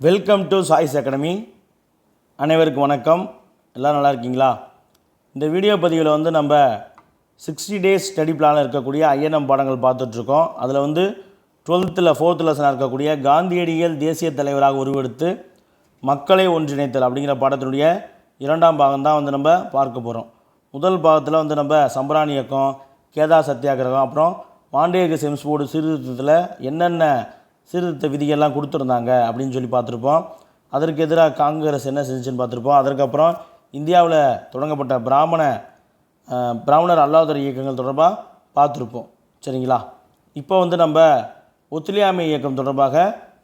Welcome to choice academy. அனைவருக்கும் வணக்கம். எல்லோரும் நல்லா இருக்கீங்களா? இந்த வீடியோ பதிவில் நம்ம 60 டேஸ் ஸ்டடி பிளானில் இருக்கக்கூடிய ஐஎன்எம் பாடங்கள் பார்த்துட்ருக்கோம். அதில் 12th 4th லெசனாக இருக்கக்கூடிய காந்தியடிகள் தேசிய தலைவராக உருவெடுத்து மக்களை ஒன்றிணைத்தல் அப்படிங்கிற பாடத்தினுடைய 2ஆம் பாகம் தான் நம்ம பார்க்க போகிறோம். முதல் பாகத்தில் நம்ம சம்பரான் இயக்கம், கேதா சத்தியாகிரகம், அப்புறம் மாண்டேக செம்ஸ் போர்டு சீர்திருத்தத்தில் என்னென்ன சீர்திருத்த விதிகள்லாம் கொடுத்துருந்தாங்க அப்படின்னு சொல்லி பார்த்துருப்போம். அதற்கு எதிராக காங்கிரஸ் என்ன செஞ்சுன்னு பார்த்துருப்போம். அதற்கப்புறம் இந்தியாவில் தொடங்கப்பட்ட பிராமணர் அல்லாதோர் இயக்கங்கள் தொடர்பாக பார்த்துருப்போம். சரிங்களா? இப்போ நம்ம ஒத்துழையாமை இயக்கம் தொடர்பாக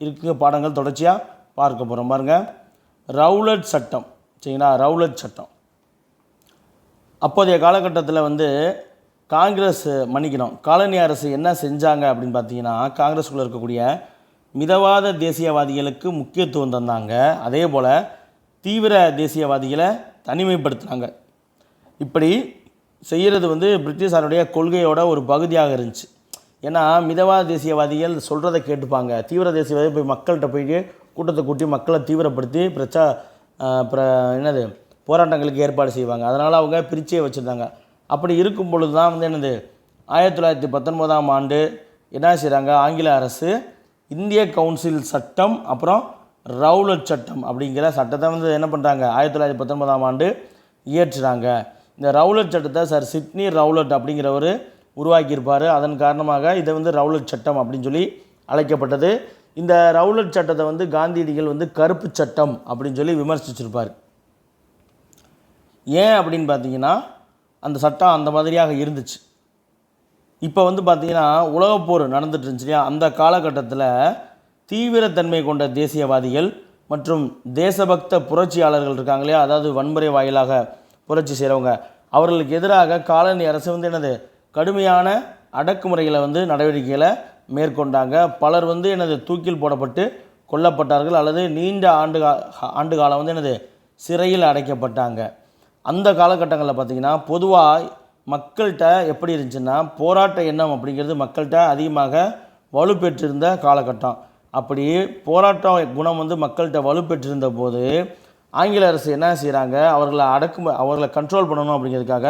இருக்க பாடங்கள் தொடர்ச்சியாக பார்க்க போகிறோம். பாருங்கள், ரவுலட் சட்டம். சரிங்களா? ரவுலட் சட்டம் அப்போதைய காலகட்டத்தில் காங்கிரஸ் காலனி அரசு என்ன செஞ்சாங்க அப்படின்னு பார்த்தீங்கன்னா, காங்கிரஸுக்குள்ளே இருக்கக்கூடிய மிதவாத தேசியவாதிகளுக்கு முக்கியத்துவம் தந்தாங்க. அதே போல் தீவிர தேசியவாதிகளை தனிமைப்படுத்தினாங்க. இப்படி செய்கிறது பிரிட்டிஷாருடைய கொள்கையோட ஒரு பகுதியாக இருந்துச்சு. ஏன்னா மிதவாத தேசியவாதிகள் சொல்கிறத கேட்டுப்பாங்க. தீவிர தேசியவாதி போய் மக்கள்கிட்ட போயிட்டு கூட்டத்தை கூட்டி மக்களை தீவிரப்படுத்தி போராட்டங்களுக்கு ஏற்பாடு செய்வாங்க. அதனால் அவங்க பிரிச்சே வச்சுருந்தாங்க. அப்படி இருக்கும் பொழுது தான் 1919ஆம் ஆண்டு என்ன செய்கிறாங்க, ஆங்கில அரசு இந்திய கவுன்சில் சட்டம் அப்புறம் ரவுலட் சட்டம் அப்படிங்கிற சட்டத்தை என்ன பண்ணுறாங்க, 1919ஆம் ஆண்டு இயற்றுறாங்க. இந்த ரவுலட் சட்டத்தை சார் சிட்னி ரவுலட் அப்படிங்கிறவர் உருவாக்கியிருப்பார். அதன் காரணமாக இதை ரவுலட் சட்டம் அப்படின்னு சொல்லி அழைக்கப்பட்டது. இந்த ரவுலட் சட்டத்தை காந்தியடிகள் கருப்பு சட்டம் அப்படின்னு சொல்லி விமர்சிச்சிருப்பார். ஏன் அப்படின்னு பார்த்தீங்கன்னா, அந்த சட்டம் அந்த மாதிரியாக இருந்துச்சு. இப்போ பார்த்தீங்கன்னா உலகப்போர் நடந்துட்டு இருந்துச்சு இல்லையா? அந்த காலகட்டத்தில் தீவிரத்தன்மை கொண்ட தேசியவாதிகள் மற்றும் தேசபக்த புரட்சியாளர்கள் இருக்காங்க இல்லையா? அதாவது வன்முறை வாயிலாக புரட்சி செய்கிறவங்க, அவர்களுக்கு எதிராக காலனி அரசு கடுமையான அடக்குமுறைகளை நடவடிக்கைகளை மேற்கொண்டாங்க. பலர் தூக்கில் போடப்பட்டு கொல்லப்பட்டார்கள் அல்லது நீண்ட ஆண்டு காலம் சிறையில் அடைக்கப்பட்டாங்க. அந்த காலகட்டங்களில் பார்த்திங்கன்னா பொதுவாக மக்கள்கிட்ட எப்படி இருந்துச்சுன்னா, போராட்ட எண்ணம் அப்படிங்கிறது மக்கள்கிட்ட அதிகமாக வலுப்பெற்றிருந்த காலகட்டம். அப்படி போராட்ட குணம் மக்கள்கிட்ட வலுப்பெற்றிருந்த போது ஆங்கில அரசு என்ன செய்கிறாங்க, அவர்களை கண்ட்ரோல் பண்ணணும் அப்படிங்கிறதுக்காக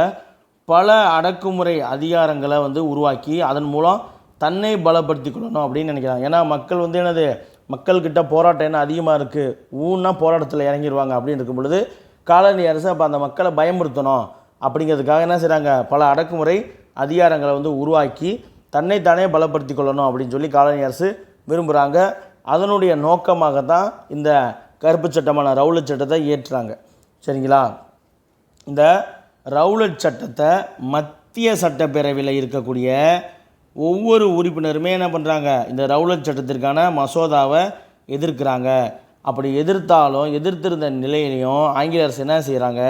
பல அடக்குமுறை அதிகாரங்களை உருவாக்கி அதன் மூலம் தன்னை பலப்படுத்தி கொள்ளணும் அப்படின்னு நினைக்கிறாங்க. ஏன்னா மக்கள் மக்கள்கிட்ட போராட்டம் என்ன அதிகமாக இருக்குது, ஊன்னா போராட்டத்தில் இறங்கிடுவாங்க அப்படின்னு இருக்கும் பொழுது காலனி அரசு அப்போ அந்த மக்களை பயமுறுத்தணும் அப்படிங்கிறதுக்காக என்ன செய்கிறாங்க, பல அடக்குமுறை அதிகாரங்களை உருவாக்கி தன்னைத்தானே பலப்படுத்தி கொள்ளணும் அப்படின்னு சொல்லி காலனி அரசு விரும்புகிறாங்க. அதனுடைய நோக்கமாக தான் இந்த கருப்பு சட்டமான ரவுலட் சட்டத்தை இயற்றுறாங்க. சரிங்களா? இந்த ரவுலட் சட்டத்தை மத்திய சட்டப்பேரவையில் இருக்கக்கூடிய ஒவ்வொரு உறுப்பினருமே என்ன பண்ணுறாங்க, இந்த ரவுலட் சட்டத்திற்கான மசோதாவை எதிர்க்கிறாங்க. அப்படி எதிர்த்திருந்த நிலையிலையும் ஆங்கில அரசு என்ன செய்கிறாங்க,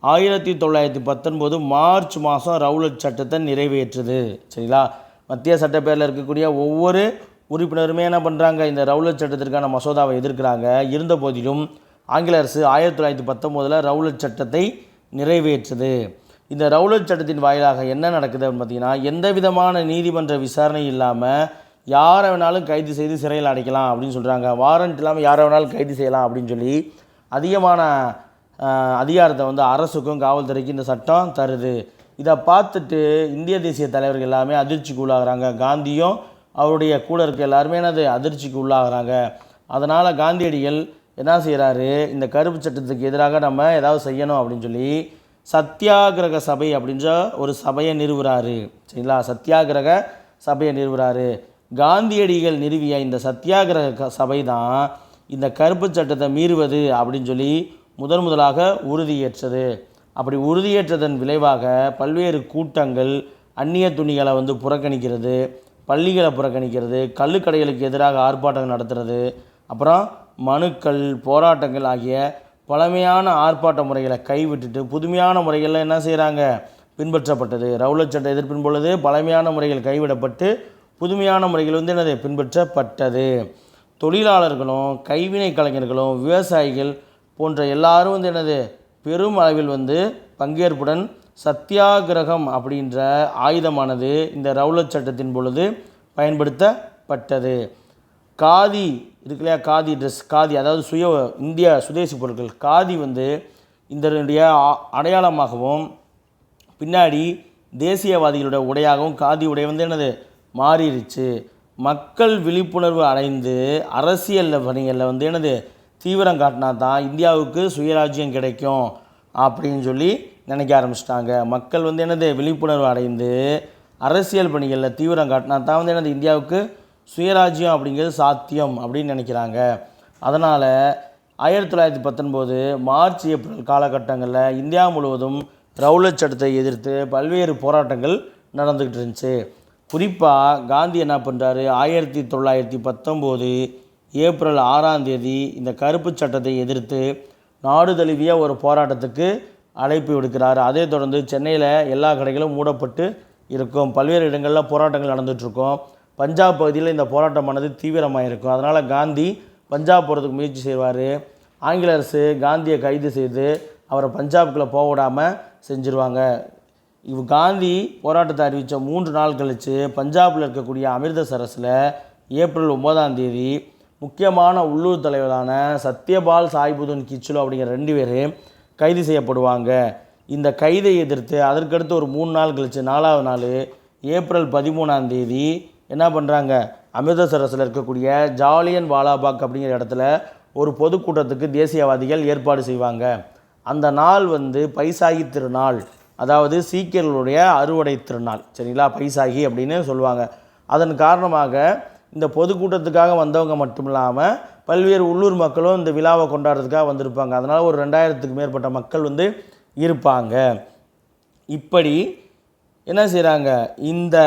1919 மார்ச் மாதம் ரவுலட் சட்டத்தை நிறைவேற்றுது. சரிங்களா? மத்திய சட்டப்பேரவையில் இருக்கக்கூடிய ஒவ்வொரு உறுப்பினருமே என்ன பண்ணுறாங்க, இந்த ரவுலட் சட்டத்திற்கான மசோதாவை எதிர்க்கிறாங்க. இருந்த போதிலும் ஆங்கில அரசு 1919 ரவுலட் சட்டத்தை நிறைவேற்றுது. இந்த ரவுலட் சட்டத்தின் வாயிலாக என்ன நடக்குது அப்படின்னு பார்த்தீங்கன்னா, எந்த விதமான நீதிமன்ற விசாரணை இல்லாமல் யாரை வேணாலும் கைது செய்து சிறையில் அடைக்கலாம் அப்படின்னு சொல்கிறாங்க. வாரண்ட் இல்லாமல் யாரை வேணாலும் கைது செய்யலாம் அப்படின்னு சொல்லி அதிகமான அதிகாரத்தை அரசுக்கும் காவல்துறைக்கும் இந்த சட்டம் தருது. இதை பார்த்துட்டு இந்திய தேசிய தலைவர்கள் எல்லாமே அதிர்ச்சிக்கு உள்ளாகிறாங்க. காந்தியும் அவருடைய கூட இருக்க எல்லாருமே அதிர்ச்சிக்கு உள்ளாகிறாங்க. அதனால் காந்தியடிகள் என்ன செய்கிறாரு, இந்த கருப்பு சட்டத்துக்கு எதிராக நம்ம ஏதாவது செய்யணும் அப்படின்னு சொல்லி சத்தியாகிரக சபை அப்படின்ற ஒரு சபையை நிறுவுறாரு. சரிங்களா? சத்தியாகிரக சபையை நிறுவுறாரு. காந்தியடிகள் நிறுவிய இந்த சத்தியாகிரக சபை தான் இந்த கருப்பு சட்டத்தை மீறுவது அப்படின்னு சொல்லி முதலாக உறுதியேற்றது. அப்படி உறுதியேற்றதன் விளைவாக பல்வேறு கூட்டங்கள் அந்நிய துணிகளை புறக்கணிக்கிறது, பள்ளிகளை புறக்கணிக்கிறது, கள்ளுக்கடைகளுக்கு எதிராக ஆர்ப்பாட்டங்கள் நடத்துறது, அப்புறம் மனுக்கள், போராட்டங்கள் ஆகிய பழமையான ஆர்ப்பாட்ட முறைகளை கைவிட்டுட்டு புதுமையான முறைகளில் என்ன செய்கிறாங்க, பின்பற்றப்பட்டது. ரவுலட் சட்ட எதிர்ப்பின் பொழுது பழமையான முறைகள் கைவிடப்பட்டு புதுமையான முறைகள் பின்பற்றப்பட்டது. தொழிலாளர்களும் கைவினை கலைஞர்களும் விவசாயிகள் போன்ற எல்லாரும் பெரும் அளவில் பங்கேற்புடன் சத்தியாகிரகம் அப்படின்ற ஆயுதமானது இந்த ரவுலட் சட்டத்தின் பொழுது பயன்படுத்தப்பட்டது. காதி இருக்கு இல்லையா, காதி ட்ரெஸ், காதி அதாவது இந்தியா சுதேசி பொருட்கள், காதி வந்து இதனுடைய அடையாளமாகவும் பின்னாடி தேசியவாதிகளோட உடையாகவும் காதி உடை வந்து என்னது மாறிடுச்சு. மக்கள் விழிப்புணர்வு அடைந்து அரசியல் பணிகளில் வந்து என்னது தீவிரம் காட்டினா தான் இந்தியாவுக்கு சுயராஜ்யம் கிடைக்கும் அப்படின்னு சொல்லி நினைக்க ஆரம்பிச்சிட்டாங்க. மக்கள் வந்து என்னது விழிப்புணர்வு அடைந்து அரசியல் பணிகளில் தீவிரம் காட்டினா தான் வந்து என்னது இந்தியாவுக்கு சுயராஜ்யம் அப்படிங்கிறது சாத்தியம் அப்படின்னு நினைக்கிறாங்க. அதனால் 1919 மார்ச் ஏப்ரல் காலகட்டங்களில் இந்தியா முழுவதும் ரவுலட் சட்டத்தை எதிர்த்து பல்வேறு போராட்டங்கள் நடந்துக்கிட்டு இருந்துச்சு. குறிப்பாக காந்தி என்ன பண்ணுறாரு, 1919 ஏப்ரல் 6ஆம் தேதி இந்த கருப்பு சட்டத்தை எதிர்த்து நாடு தழுவிய ஒரு போராட்டத்துக்கு அழைப்பு விடுக்கிறார். அதே தொடர்ந்து சென்னையில் எல்லா கடைகளும் மூடப்பட்டு இருக்கும். பல்வேறு இடங்களில் போராட்டங்கள் நடந்துகிட்ருக்கும். பஞ்சாப் பகுதியில் இந்த போராட்டமானது தீவிரமாக இருக்கும். அதனால் காந்தி பஞ்சாப் போகிறதுக்கு முயற்சி செய்வார். ஆங்கில அரசு காந்தியை கைது செய்து அவரை பஞ்சாபுக்குள்ளே போக விடாமல் செஞ்சுருவாங்க. காந்தி போராட்டத்தை அறிவித்த 3 நாள் கழித்து பஞ்சாபில் இருக்கக்கூடிய அமிர்தசரஸில் ஏப்ரல் 9ஆம் தேதி முக்கியமான உள்ளூர் தலைவரான சத்யபால் சாய்புதீன் கிச்சுலு அப்படிங்கிற 2 பேர் கைது செய்யப்படுவாங்க. இந்த கைதை எதிர்த்து அதற்கடுத்து ஒரு 3 நாள் கழித்து 4ஆவது நாள் ஏப்ரல் 13ஆம் தேதி என்ன பண்ணுறாங்க, அமிர்தசரஸில் இருக்கக்கூடிய ஜாலியன் வாலாபாக் அப்படிங்கிற இடத்துல ஒரு பொதுக்கூட்டத்துக்கு தேசியவாதிகள் ஏற்பாடு செய்வாங்க. அந்த நாள் வந்து பைசாகி திருநாள், அதாவது சீக்கியர்களுடைய அறுவடை திருநாள். சரிங்களா, பைசாகி அப்படின்னு சொல்லுவாங்க. அதன் காரணமாக இந்த பொதுக்கூட்டத்துக்காக வந்தவங்க மட்டும் இல்லாமல் பல்வேறு உள்ளூர் மக்களும் இந்த விழாவை கொண்டாடுறதுக்காக வந்திருப்பாங்க. அதனால் ஒரு 2000க்கு மேற்பட்ட மக்கள் வந்து இருப்பாங்க. இப்படி என்ன செய்கிறாங்க, இந்த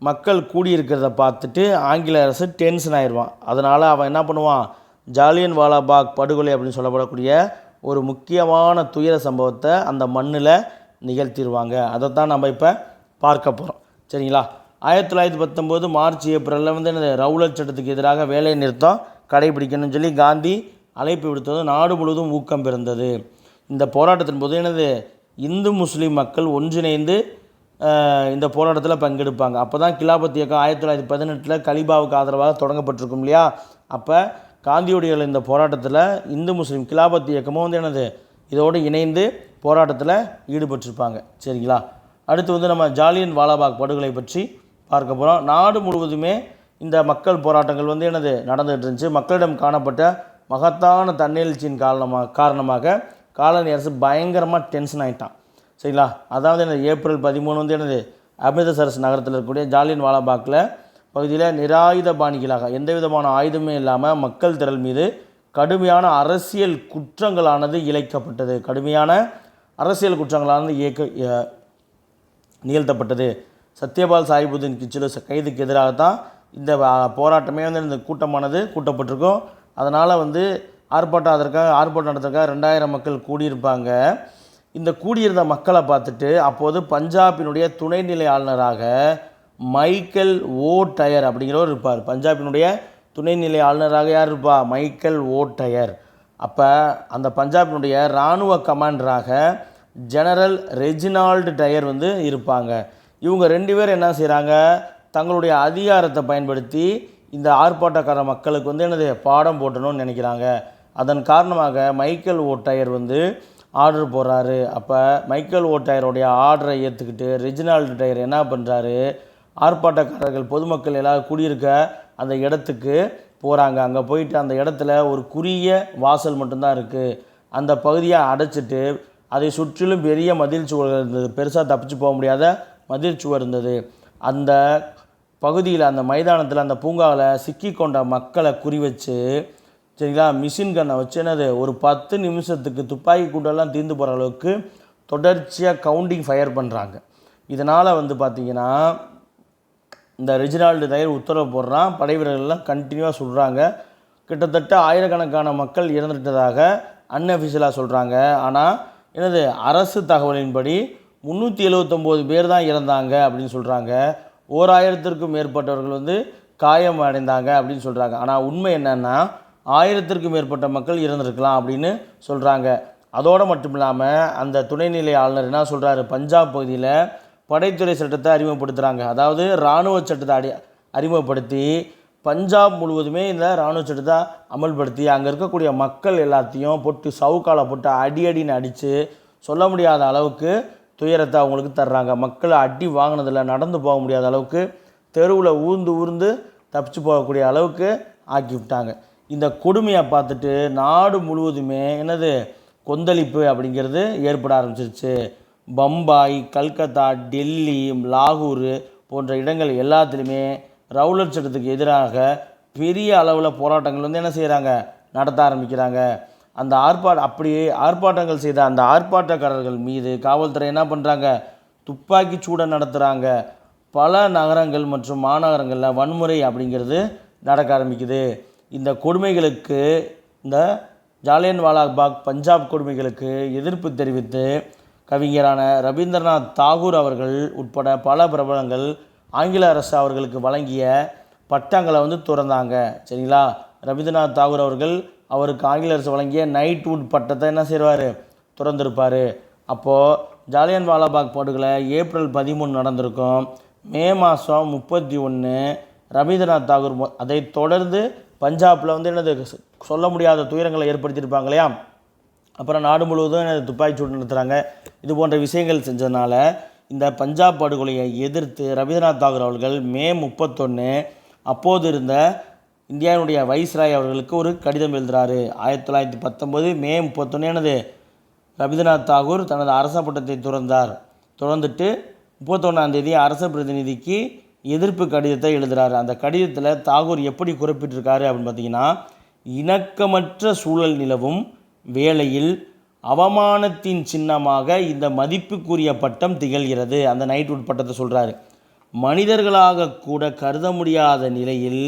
மக்கள் கூடியிருக்கிறத பார்த்துட்டு ஆங்கில அரசு டென்ஷன் ஆயிடுவான். அதனால் அவன் என்ன பண்ணுவான், ஜாலியன் வாலாபாக் படுகொலை அப்படின்னு சொல்லப்படக்கூடிய ஒரு முக்கியமான துயர சம்பவத்தை அந்த மண்ணில் நிகழ்த்திடுவாங்க. அதைத்தான் நம்ம இப்போ பார்க்க போகிறோம். சரிங்களா, 1919 மார்ச் ஏப்ரலில் வந்து என்னது ரவுலட் சட்டத்துக்கு எதிராக வேலை நிறுத்தம் கடைபிடிக்கணும்னு சொல்லி காந்தி அழைப்பு விடுத்தது நாடு முழுவதும் ஊக்கம் பிறந்தது. இந்த போராட்டத்தின் போது என்னது இந்து முஸ்லீம் மக்கள் ஒன்றிணைந்து இந்த போராட்டத்தில் பங்கெடுப்பாங்க. அப்போ தான் கிலாபத் இயக்கம் 1918 கலிபாவுக்கு ஆதரவாக தொடங்கப்பட்டிருக்கும் இல்லையா. அப்போ காந்தியோடைய இந்த போராட்டத்தில் இந்து முஸ்லீம் கிலாபத் இயக்கமும் வந்து என்னது இதோடு இணைந்து போராட்டத்தில் ஈடுபட்டிருப்பாங்க. சரிங்களா, அடுத்து வந்து நம்ம ஜாலியன் வாலாபாக் படுகொலை பற்றி பார்க்க போகிறோம். நாடு முழுவதுமே இந்த மக்கள் போராட்டங்கள் வந்து என்னது நடந்துகிட்டு இருந்துச்சு. மக்களிடம் காணப்பட்ட மகத்தான தன்னெழுச்சியின் காரணமாக காலனி அரசு பயங்கரமாக டென்ஷன் ஆகிட்டான். சரிங்களா, அதாவது என்னது ஏப்ரல் 13 வந்து என்னது அமிர்தசரஸ் நகரத்தில் இருக்கக்கூடிய ஜாலியன் வாலாபாக்கில் பகுதியில் நிராயுத பாணிகளாக எந்த விதமான ஆயுதமே இல்லாமல் மக்கள் திரள் மீது கடுமையான அரசியல் குற்றங்களானது இழைக்கப்பட்டது. கடுமையான அரசியல் குற்றங்களானது நிகழ்த்தப்பட்டது. சத்யபால் சாய்புதீன் கிச்சுலு கைதுக்கு எதிராகத்தான் இந்த போராட்டமே வந்து இந்த கூட்டமானது கூட்டப்பட்டிருக்கும். அதனால் வந்து ஆர்ப்பாட்டம் நடத்துறதுக்காக 2000 மக்கள் கூடியிருப்பாங்க. இந்த கூடியிருந்த மக்களை பார்த்துட்டு அப்போது பஞ்சாபினுடைய துணைநிலை ஆளுநராக மைக்கேல் ஓ டயர் அப்படிங்கிறவர் இருப்பார். பஞ்சாபினுடைய துணைநிலை ஆளுநராக யார் இருப்பா, மைக்கேல் ஓ டயர். அப்போ அந்த பஞ்சாபினுடைய இராணுவ கமாண்டராக ஜெனரல் ரெஜினால்டு டயர் வந்து இருப்பாங்க. இவங்க 2 பேர் என்ன செய்கிறாங்க, தங்களுடைய அதிகாரத்தை பயன்படுத்தி இந்த ஆர்ப்பாட்டக்கார மக்களுக்கு வந்து என்னது பாடம் போட்டணும்னு நினைக்கிறாங்க. அதன் காரணமாக மைக்கேல் ஓ டயர் வந்து ஆர்டர் போடுறாரு. அப்போ மைக்கேல் ஓ டயருடைய ஆர்டரை ஏற்றுக்கிட்டு ரெஜினால்டு டயர் என்ன பண்ணுறாரு, ஆர்ப்பாட்டக்காரர்கள் பொதுமக்கள் எல்லாரும் கூடியிருக்க அந்த இடத்துக்கு போகிறாங்க. அங்கே போயிட்டு அந்த இடத்துல ஒரு குறுகிய வாசல் மட்டும்தான் இருக்குது. அந்த பகுதியை அடைச்சிட்டு அதை சுற்றிலும் பெரிய மதில் சுவர் இருந்தது. பெருசாக தப்பிச்சு போக முடியாத மதில் சுவர் இருந்தது. அந்த பகுதியில் அந்த மைதானத்தில் அந்த பூங்காவில் சிக்கி கொண்ட மக்களை குறி வச்சு, சரிங்களா, மிஷின் கன்னை வச்சு என்னது ஒரு 10 நிமிஷத்துக்கு துப்பாக்கி கூட்டெல்லாம் தீர்ந்து போகிற அளவுக்கு தொடர்ச்சியாக கவுண்டிங் ஃபயர் பண்ணுறாங்க. இதனால் வந்து பார்த்திங்கன்னா இந்த ரெஜினால்டு டயர் உத்தரவு போடுறான். படை வீரர்கள்லாம் கண்டினியூவாக சுடுறாங்க. கிட்டத்தட்ட ஆயிரக்கணக்கான மக்கள் இறந்துட்டதாக அன்அஃபிஷியலாக சொல்கிறாங்க. ஆனால் என்னது அரசு தகவலின்படி 379 பேர் தான் இறந்தாங்க அப்படின்னு சொல்கிறாங்க. 1000த்திற்கும் மேற்பட்டவர்கள் வந்து காயம் அடைந்தாங்க அப்படின்னு சொல்கிறாங்க. ஆனால் உண்மை என்னென்னா 1000த்திற்கும் மேற்பட்ட மக்கள் இறந்துருக்கலாம் அப்படின்னு சொல்கிறாங்க. அதோடு மட்டும் இல்லாமல் அந்த துணைநிலை ஆளுநர் என்ன சொல்கிறாரு, பஞ்சாப் பகுதியில் படைத்துறை சட்டத்தை அறிமுகப்படுத்துகிறாங்க. அதாவது இராணுவ சட்டத்தை அறிமுகப்படுத்தி பஞ்சாப் முழுவதுமே இந்த இராணுவ சட்டத்தை அமல்படுத்தி அங்கே இருக்கக்கூடிய மக்கள் எல்லாத்தையும் போட்டு சவுக்கால போட்டு அடின்னு அடித்து சொல்ல முடியாத அளவுக்கு துயரத்தை அவங்களுக்கு தர்றாங்க. மக்களை அடி வாங்கினதில் நடந்து போக முடியாத அளவுக்கு தெருவில் ஊர்ந்து தப்பிச்சு போகக்கூடிய அளவுக்கு ஆக்கி விட்டாங்க. இந்த கொடுமையை பார்த்துட்டு நாடு முழுவதுமே என்னது கொந்தளிப்பு அப்படிங்கிறது ஏற்பட ஆரம்பிச்சிருச்சு. பம்பாய், கல்கத்தா, டெல்லி, லாகூர் போன்ற இடங்கள் எல்லாத்துலேயுமே ரவுலட் சட்டத்துக்கு எதிராக பெரிய அளவில் போராட்டங்கள் வந்து என்ன செய்கிறாங்க, நடத்த ஆரம்பிக்கிறாங்க. அந்த ஆர்ப்பாட்டங்கள் செய்த அந்த ஆர்ப்பாட்டக்காரர்கள் மீது காவல்துறை என்ன பண்ணுறாங்க, துப்பாக்கி சூட நடத்துகிறாங்க. பல நகரங்கள் மற்றும் மாநகரங்களில் வன்முறை அப்படிங்கிறது நடக்க ஆரம்பிக்குது. இந்த கொடுமைகளுக்கு, இந்த ஜாலியன்வாலாபாக் பஞ்சாப் கொடுமைகளுக்கு எதிர்ப்பு தெரிவித்து கவிஞரான ரவீந்திரநாத் தாகூர் அவர்கள் உட்பட பல பிரபலங்கள் ஆங்கில அரசு அவர்களுக்கு வழங்கிய பட்டங்களை வந்து துறந்தாங்க. சரிங்களா? ரவீந்திரநாத் தாகூர் அவர்கள் அவருக்கு ஆங்கில அரசு வழங்கிய நைட்வுட் பட்டத்தை என்ன செய்வார், துறந்திருப்பார். அப்போது ஜாலியன்வாலாபாக் படுகொலை ஏப்ரல் 13 நடந்திருக்கும். மே மாதம் 31 ரவீந்திரநாத் தாகூர். அதை தொடர்ந்து பஞ்சாபில் வந்து என்னது சொல்ல முடியாத துயரங்களை ஏற்படுத்தியிருப்பாங்க இல்லையா? அப்புறம் நாடு முழுவதும் துப்பாக்கிச்சூடு நடத்துகிறாங்க. இது போன்ற விஷயங்கள் செஞ்சதுனால இந்த பஞ்சாப் படுகொலையை எதிர்த்து ரவீந்திரநாத் தாகூர் அவர்கள் மே 31 அப்போது இருந்த இந்தியாவுடைய வைஸ்ராய் அவர்களுக்கு ஒரு கடிதம் எழுதுகிறாரு. 1919 மே 31 ரவீந்திரநாத் தாகூர் தனது அரச பட்டத்தை துறந்துட்டு 31ஆம் தேதி அரச பிரதிநிதிக்கு எதிர்ப்பு கடிதத்தை எழுதுகிறார். அந்த கடிதத்தில் தாகூர் எப்படி குறிப்பிட்டிருக்காரு அப்படின்னு பார்த்தீங்கன்னா, இணக்கமற்ற சூழல் நிலவும் வேளையில் அவமானத்தின் சின்னமாக இந்த மதிப்புக்குரிய பட்டம் திகழ்கிறது. அந்த நைட்வுட் பட்டத்தை சொல்கிறாரு. மனிதர்களாக கூட கருத முடியாத நிலையில்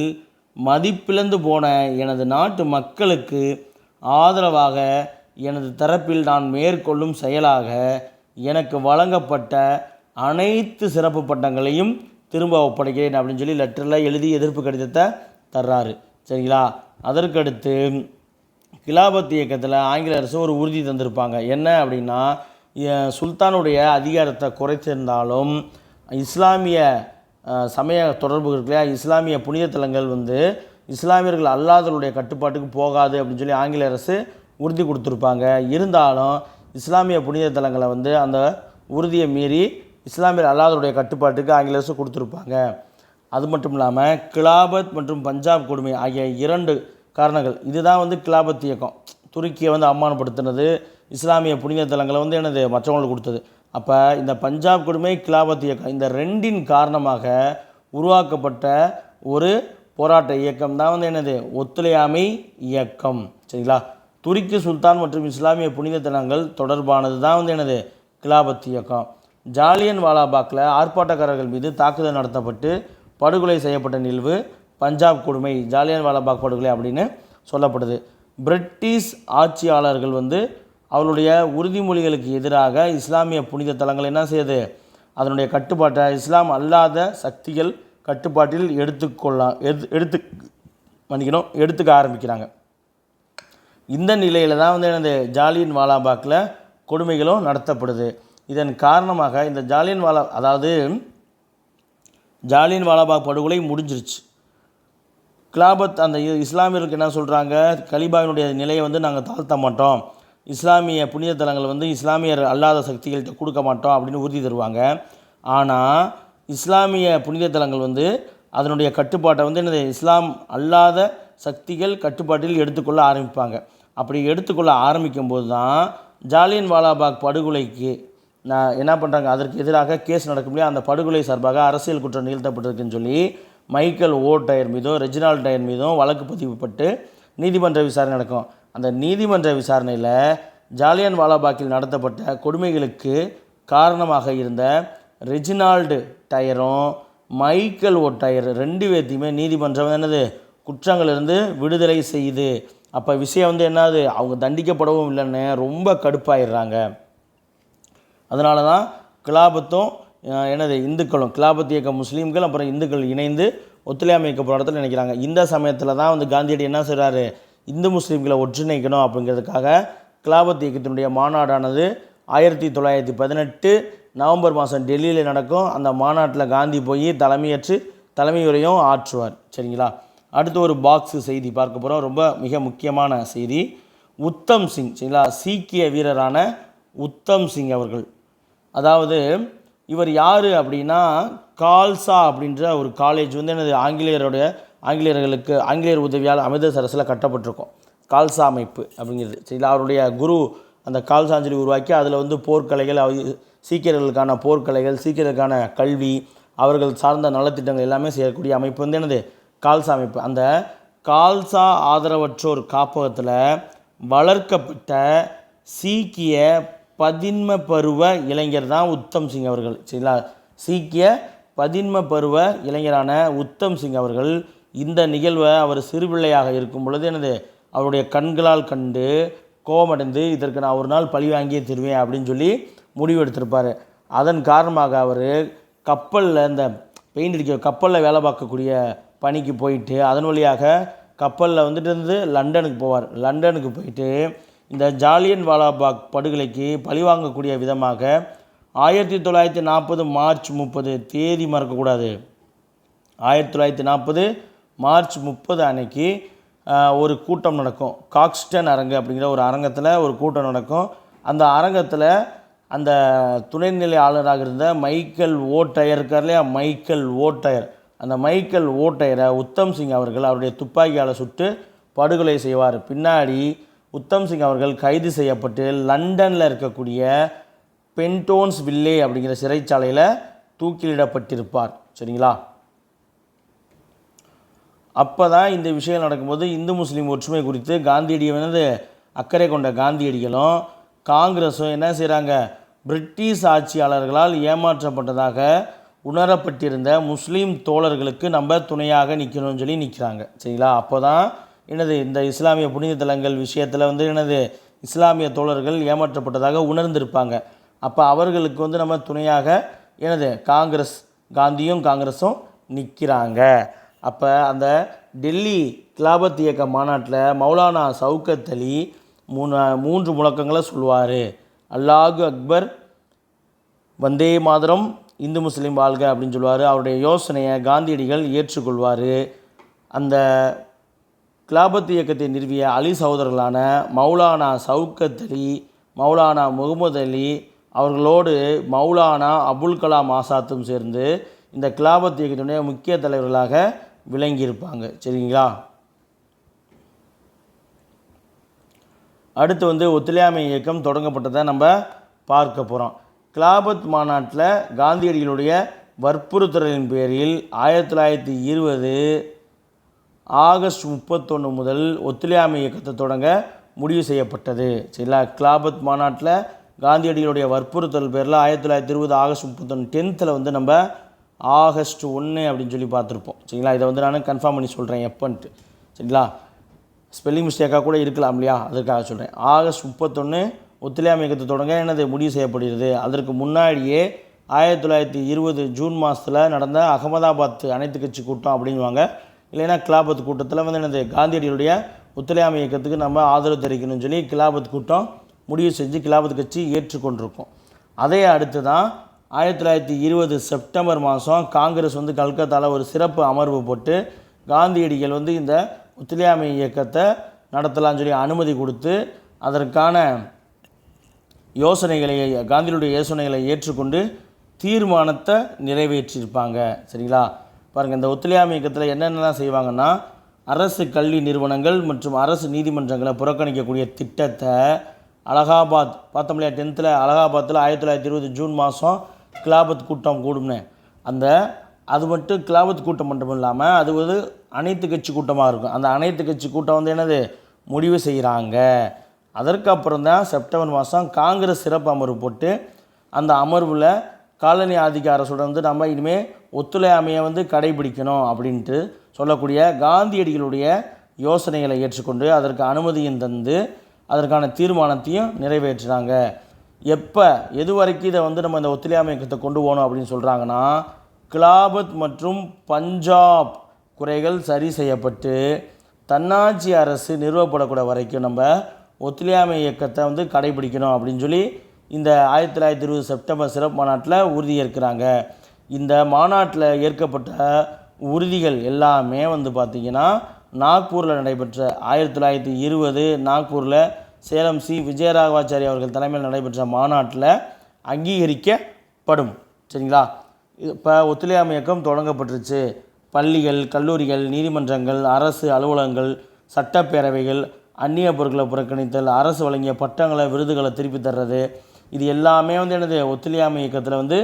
மதிப்பிழந்து போன எனது நாட்டு மக்களுக்கு ஆதரவாக எனது தரப்பில் நான் மேற்கொள்ளும் செயலாக எனக்கு வழங்கப்பட்ட அனைத்து சிறப்பு பட்டங்களையும் திரும்ப ஒப்படைக்கிறேன் அப்படின்னு சொல்லி லெட்டரில் எழுதி எதிர்ப்பு கடிதத்தை தர்றாரு. சரிங்களா? அதற்கடுத்து கிலாபத் இயக்கத்தில் ஆங்கில அரசு ஒரு உறுதி தந்திருப்பாங்க. என்ன அப்படின்னா, சுல்தானுடைய அதிகாரத்தை குறைத்திருந்தாலும் இஸ்லாமிய சமய தொடர்பு இருக்குல்லையா, இஸ்லாமிய புனிதத்தலங்கள் வந்து இஸ்லாமியர்கள் அல்லாதவருடைய கட்டுப்பாட்டுக்கு போகாது அப்படின்னு சொல்லி ஆங்கில அரசு உறுதி கொடுத்துருப்பாங்க. இருந்தாலும் இஸ்லாமிய புனிதத்தலங்களை வந்து அந்த உறுதியை மீறி இஸ்லாமியர் அல்லாதவருடைய கட்டுப்பாட்டுக்கு ஆங்கில அரசு கொடுத்துருப்பாங்க. அது மட்டும் இல்லாமல் கிலாபத் மற்றும் பஞ்சாப் கொடுமை ஆகிய 2 காரணங்கள். இதுதான் வந்து கிலாபத் இயக்கம் துருக்கியை வந்து அவமானப்படுத்தினது, இஸ்லாமிய புனித தலங்களை வந்து மற்றவங்களுக்கு கொடுத்தது. அப்போ இந்த பஞ்சாப் கொடுமை, கிலாபத் இயக்கம், இந்த 2இன் காரணமாக உருவாக்கப்பட்ட ஒரு போராட்ட இயக்கம் தான் வந்து ஒத்துழையாமை இயக்கம். சரிங்களா? துருக்கி சுல்தான் மற்றும் இஸ்லாமிய புனித தலங்கள் தொடர்பானது தான் வந்து கிலாபத் இயக்கம். ஜாலியன்வாலாபாக்கில் ஆர்ப்பாட்டக்காரர்கள் மீது தாக்குதல் நடத்தப்பட்டு படுகொலை செய்யப்பட்ட நிகழ்வு பஞ்சாப் கொடுமை, ஜாலியன்வாலாபாக் படுகொலை அப்படின்னு சொல்லப்படுது. பிரிட்டிஷ் ஆட்சியாளர்கள் வந்து அவருடைய உறுதிமொழிகளுக்கு எதிராக இஸ்லாமிய புனித தலங்கள் என்ன செய்யுது, அதனுடைய கட்டுப்பாட்டை இஸ்லாம் அல்லாத சக்திகள் கட்டுப்பாட்டில் எடுத்துக்க ஆரம்பிக்கிறாங்க. இந்த நிலையில் தான் வந்து ஜாலியன்வாலாபாக்கில் கொடுமைகளும் நடத்தப்படுது. இதன் காரணமாக இந்த ஜாலியன்வாலாபாக் படுகொலை முடிஞ்சிருச்சு. கிலாபத் அந்த இஸ்லாமியர்களுக்கு என்ன சொல்கிறாங்க, கலிபாவினுடைய நிலையை வந்து நாங்கள் தாழ்த்த மாட்டோம், இஸ்லாமிய புனித தலங்கள் வந்து இஸ்லாமியர் அல்லாத சக்திகள்கிட்ட கொடுக்க மாட்டோம் அப்படின்னு உறுதி தருவாங்க. ஆனால் இஸ்லாமிய புனித தலங்கள் வந்து அதனுடைய கட்டுப்பாட்டை வந்து இஸ்லாம் அல்லாத சக்திகள் கட்டுப்பாட்டில் எடுத்துக்கொள்ள ஆரம்பிப்பாங்க. அப்படி எடுத்துக்கொள்ள ஆரம்பிக்கும்போது தான் ஜாலியன்வாலாபாக் படுகொலைக்கு என்ன பண்ணுறாங்க, அதற்கு எதிராக கேஸ் நடக்க முடியாது. அந்த படுகொலை சார்பாக அரசியல் குற்றம் நிகழ்த்தப்பட்டிருக்குன்னு சொல்லி மைக்கேல் ஓ டயர் மீதும் ரெஜினால்ட் டயர் மீதும் வழக்கு பதிவுப்பட்டு நீதிமன்ற விசாரணை நடக்கும். அந்த நீதிமன்ற விசாரணையில் ஜாலியன்வாலாபாக்கில் நடத்தப்பட்ட கொடுமைகளுக்கு காரணமாக இருந்த ரெஜினால்டு டயரும் மைக்கேல் ஓ டயர் 2 பேர்த்தையுமே நீதிமன்றம் குற்றங்களிலிருந்து விடுதலை செய்யுது. அப்போ விஷயம் வந்து என்னது, அவங்க தண்டிக்கப்படவும் இல்லைன்னு ரொம்ப கடுப்பாயிடுறாங்க. அதனால தான் கிலாபத்தும் இந்துக்களும், கிலாபத் இயக்க முஸ்லீம்கள் அப்புறம் இந்துக்கள் இணைந்து ஒத்துழையாமை இயக்க போராட்டத்தில் நினைக்கிறாங்க. இந்த சமயத்தில் தான் வந்து காந்தியடி என்ன செய்கிறாரு, இந்து முஸ்லீம்களை ஒன்றிணைக்கணும் அப்படிங்கிறதுக்காக கிலாபத் இயக்கத்தினுடைய மாநாடானது 1918 நவம்பர் மாதம் டெல்லியில் நடக்கும். அந்த மாநாட்டில் காந்தி போய் தலைமை உரையும் ஆற்றுவார். சரிங்களா? அடுத்து ஒரு பாக்ஸு செய்தி பார்க்க போகிறோம். ரொம்ப மிக முக்கியமான செய்தி. உத்தம் சிங், சரிங்களா, சீக்கிய வீரரான உத்தம் சிங் அவர்கள். அதாவது இவர் யார் அப்படின்னா, கால்சா அப்படின்ற ஒரு காலேஜ் வந்து எனது ஆங்கிலேயர் உதவியால் அமிர்தசரஸில் கட்டப்பட்டிருக்கும். கால்சா அமைப்பு அப்படிங்கிறது, சரிங்களா. அவருடைய குரு அந்த கால்சாஞ்சலி உருவாக்கி அதில் வந்து போர்க்கலைகள், சீக்கியர்களுக்கான போர்க்கலைகள், சீக்கியர்களுக்கான கல்வி, அவர்கள் சார்ந்த நலத்திட்டங்கள் எல்லாமே செய்யக்கூடிய அமைப்பு வந்து எனது கால்சா அமைப்பு. அந்த கால்சா ஆதரவற்றோர் காப்பகத்தில் வளர்க்கப்பட்ட சீக்கிய பதின்ம பருவ இளைஞர் தான் உத்தம் சிங் அவர்கள், சரிங்களா. சீக்கிய பதின்ம பருவ இளைஞரான உத்தம் சிங் அவர்கள் இந்த நிகழ்வை அவர் சிறுபிள்ளையாக இருக்கும் பொழுது அவருடைய கண்களால் கண்டு கோபமடைந்து இதற்கு நான் ஒரு நாள் பழி வாங்கியே தருவேன் அப்படின்னு சொல்லி முடிவெடுத்திருப்பார். அதன் காரணமாக அவர் கப்பலில், இந்த பெயிண்ட் அடிக்க கப்பலில் வேலை பார்க்கக்கூடிய பணிக்கு போயிட்டு அதன் வழியாக கப்பலில் வந்துட்டு லண்டனுக்கு போவார். லண்டனுக்கு போயிட்டு இந்த ஜாலியன் வாலாபாக் படுகொலைக்கு பழிவாங்கக்கூடிய விதமாக 1940 மார்ச் 30 தேதி மறக்கக்கூடாது. 1940 மார்ச் 30 அன்னைக்கு ஒரு கூட்டம் நடக்கும். காக்ஸ்டன் அரங்கு அப்படிங்கிற ஒரு அரங்கத்தில் ஒரு கூட்டம் நடக்கும். அந்த அரங்கத்தில் அந்த துணைநிலை ஆளுநராக இருந்த மைக்கேல் ஓட்டயர் இருக்கார் இல்லையா, மைக்கேல் ஓட்டயர், அந்த மைக்கேல் ஓட்டயரை உத்தம் சிங் அவர்கள் அவருடைய துப்பாக்கியால் சுட்டு படுகொலை செய்வார். பின்னாடி உத்தம் சிங் அவர்கள் கைது செய்யப்பட்டு லண்டனில் இருக்கக்கூடிய பென்டோன்ஸ் வில்லே அப்படிங்கிற சிறைச்சாலையில் தூக்கிலிடப்பட்டிருப்பார், சரிங்களா. அப்போ தான் இந்த விஷயம் நடக்கும்போது இந்து முஸ்லீம் ஒற்றுமை குறித்து காந்தியடியை அக்கறை கொண்ட காந்தியடிகளும் காங்கிரஸும் என்ன செய்கிறாங்க, பிரிட்டிஷ் ஆட்சியாளர்களால் ஏமாற்றப்பட்டதாக உணரப்பட்டிருந்த முஸ்லீம் தோழர்களுக்கு நம்ம துணையாக நிற்கணும்னு சொல்லி நிற்கிறாங்க, சரிங்களா. அப்போ தான் இந்த இஸ்லாமிய புனித தலங்கள் விஷயத்தில் வந்து இஸ்லாமிய தோழர்கள் ஏமாற்றப்பட்டதாக உணர்ந்திருப்பாங்க. அப்போ அவர்களுக்கு நம்ம துணையாக காங்கிரஸ், காந்தியும் காங்கிரஸும் நிற்கிறாங்க. அப்போ அந்த டெல்லி கிலாபத் இயக்க மாநாட்டில் மௌலானா சவுக்கத் அலி 3 முழக்கங்களை சொல்லுவார். அல்லாஹு அக்பர், வந்தே மாதரம், இந்து முஸ்லீம் வாழ்க அப்படின்னு சொல்லுவார். அவருடைய யோசனையை காந்தியடிகள் ஏற்றுக்கொள்வார். அந்த கிலாபத் இயக்கத்தை நிறுவிய அலி சகோதரர்களான மௌலானா சவுக்கத் அலி, மௌலானா முகமது அலி அவர்களோடு மௌலானா அபுல் கலாம் ஆசாத்தும் சேர்ந்து இந்த கிலாபத் இயக்கத்தினுடைய முக்கிய தலைவர்களாக விளங்கியிருப்பாங்க, சரிங்களா. அடுத்து ஒத்துழையாமை இயக்கம் தொடங்கப்பட்டதை நம்ம பார்க்க போகிறோம். கிலாபத் மாநாட்டில் காந்தியடிகளுடைய வற்புறுத்தலின் பேரில் 1920 ஆகஸ்ட் 31 முதல் ஒத்துழையாமை இயக்கத்தை தொடங்க முடிவு செய்யப்பட்டது, சரிங்களா. கிலாபத் மாநாட்டில் காந்தியடிகளுடைய வற்புறுத்தல் பேரில் 1920 ஆகஸ்ட் 31 10th நம்ம ஆகஸ்ட் 1 அப்படின்னு சொல்லி பார்த்துருப்போம், சரிங்களா. இதை நான் கன்ஃபார்ம் பண்ணி சொல்கிறேன் எப்பன்ட்டு, சரிங்களா. ஸ்பெல்லிங் மிஸ்டேக்காக கூட இருக்கலாம் இல்லையா, அதற்காக சொல்கிறேன். ஆகஸ்ட் 31 ஒத்துழையாமை இயக்கத்தை தொடங்க முடிவு செய்யப்படுகிறது. அதற்கு முன்னாடியே 1920 ஜூன் மாதத்தில் நடந்த அகமதாபாத் அனைத்து கட்சி கூட்டம் அப்படிங்குவாங்க, இல்லைன்னா கிலாபத் கூட்டத்தில் காந்தியடிகளுடைய ஒத்துழையாமை இயக்கத்துக்கு நம்ம ஆதரவு தெரிவிக்கணும்னு சொல்லி கிலாபத் கூட்டம் முடிவு செஞ்சு கிலாபத் கட்சி ஏற்றுக்கொண்டிருக்கும். அதே அடுத்து தான் 1920 செப்டம்பர் மாதம் காங்கிரஸ் கல்கத்தாவில் ஒரு சிறப்பு அமர்வு போட்டு காந்தியடிகள் இந்த ஒத்துழையாமை இயக்கத்தை நடத்தலாம்னு சொல்லி அனுமதி கொடுத்து அதற்கான காந்தியுடைய யோசனைகளை ஏற்றுக்கொண்டு தீர்மானத்தை நிறைவேற்றியிருப்பாங்க, சரிங்களா. பாருங்கள், இந்த ஒத்துழையாமை இயக்கத்தில் என்னென்னலாம் செய்வாங்கன்னா, அரசு கல்வி நிறுவனங்கள் மற்றும் அரசு நீதிமன்றங்களை புறக்கணிக்கக்கூடிய திட்டத்தை அலகாபாத் பார்த்தோம் இல்லையா, 10th அலகாபாத்தில் 1920 ஜூன் மாதம் கிலாபத் கூட்டம் கூடும்னு, அது மட்டும் கிலாபத் கூட்டம் மட்டும் இல்லாமல் அது அனைத்து கட்சி கூட்டமாக இருக்கும். அந்த அனைத்து கட்சி கூட்டம் முடிவு செய்கிறாங்க. அதற்கப்புறம் தான் செப்டம்பர் மாதம் காங்கிரஸ் சிறப்பு அமர்வு போட்டு அந்த அமர்வில் காலனி ஆதிக்க அரசோட நம்ம இனிமேல் ஒத்துழையாமையை கடைபிடிக்கணும் அப்படின்ட்டு சொல்லக்கூடிய காந்தியடிகளுடைய யோசனைகளை ஏற்றுக்கொண்டு அதற்கு அனுமதியும் தந்து அதற்கான தீர்மானத்தையும் நிறைவேற்றினாங்க. எது வரைக்கும் இதை நம்ம இந்த ஒத்துழையாமை இயக்கத்தை கொண்டு போகணும் அப்படின்னு சொல்கிறாங்கன்னா, கிலாபத் மற்றும் பஞ்சாப் குறைகள் சரி செய்யப்பட்டு தன்னாட்சி அரசு நிறுவப்படக்கூடிய வரைக்கும் நம்ம ஒத்துழையாமை இயக்கத்தை கடைபிடிக்கணும் அப்படின்னு சொல்லி இந்த 1920 செப்டம்பர் சிறப்பு மாநாட்டில் உறுதியேற்கிறாங்க. இந்த மாநாட்டில் ஏற்கப்பட்ட உறுதிகள் எல்லாமே வந்து பார்த்திங்கன்னா நாக்பூரில் நடைபெற்ற 1920 நாக்பூரில் சேலம் விஜயராகவாச்சாரி அவர்கள் தலைமையில் நடைபெற்ற மாநாட்டில் அங்கீகரிக்கப்படும். சரிங்களா? இப்போ ஒத்துழையாமை இயக்கம் தொடங்கப்பட்டுருச்சு. பள்ளிகள், கல்லூரிகள், நீதிமன்றங்கள், அரசு அலுவலகங்கள், சட்டப்பேரவைகள், அந்நிய பொருட்களை புறக்கணித்தல், அரசு வழங்கிய பட்டங்களை, விருதுகளை திருப்பி தர்றது, இது எல்லாமே வந்து என்னது ஒத்துழையாமை இயக்கத்தில் வந்து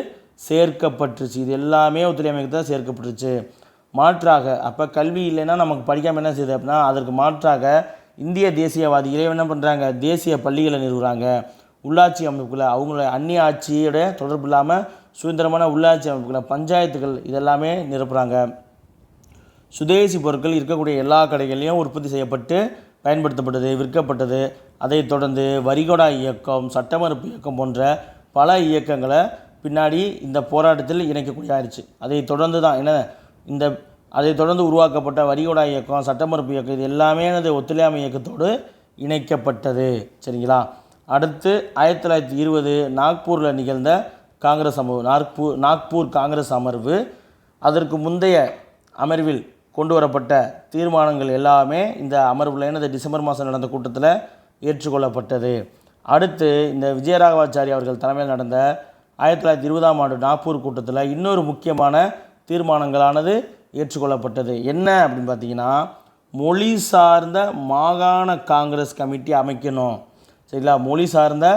சேர்க்கப்பட்டுருச்சு. இது எல்லாமே ஒத்துழையாமை இயக்கத்தில் சேர்க்கப்பட்டுருச்சு. மாற்றாக அப்போ கல்வி இல்லைன்னா நமக்கு படிக்காமல் என்ன செய்யுது அப்படின்னா, அதற்கு மாற்றாக இந்திய தேசியவாதிகளே என்ன பண்ணுறாங்க, தேசிய பள்ளிகளை நிறுவுகிறாங்க. உள்ளாட்சி அமைப்புகளை அவங்கள அந்நிய ஆட்சியோட தொடர்பு இல்லாமல் சுதந்திரமான உள்ளாட்சி அமைப்புகளை, பஞ்சாயத்துகள் இதெல்லாமே நிரப்புகிறாங்க. சுதேசி பொருட்கள் இருக்கக்கூடிய எல்லா கடைகளையும் உற்பத்தி செய்யப்பட்டு பயன்படுத்தப்பட்டது, விற்கப்பட்டது. அதைத் தொடர்ந்து வரிகொடா இயக்கம், சட்டமறுப்பு இயக்கம் போன்ற பல இயக்கங்களை பின்னாடி இந்த போராட்டத்தில் இணைக்கக்கூடிய ஆயிடுச்சு. அதைத் தொடர்ந்து தான் அதைத் தொடர்ந்து உருவாக்கப்பட்ட வரிகொடா இயக்கம், சட்டமறுப்பு இயக்கம் இது எல்லாமே ஒத்துழையாமை இயக்கத்தோடு இணைக்கப்பட்டது. சரிங்களா? அடுத்து 1920 நாக்பூரில் நிகழ்ந்த காங்கிரஸ் அமர்வு, நாக்பூர் காங்கிரஸ் அமர்வு, அதற்கு முந்தைய அமர்வில் கொண்டு வரப்பட்ட தீர்மானங்கள் எல்லாமே இந்த அமர்வில் டிசம்பர் மாதம் நடந்த கூட்டத்தில் ஏற்றுக்கொள்ளப்பட்டது. அடுத்து இந்த விஜயராகவாச்சாரி அவர்கள் தலைமையில் நடந்த 1920ஆம் ஆண்டு நாக்பூர் கூட்டத்தில் இன்னொரு முக்கியமான தீர்மானங்களானது ஏற்றுக்கொள்ளப்பட்டது. என்ன அப்படின்னு பார்த்தீங்கன்னா, மொழி சார்ந்த மாகாண காங்கிரஸ் கமிட்டி அமைக்கணும். சரிங்களா? மொழி சார்ந்த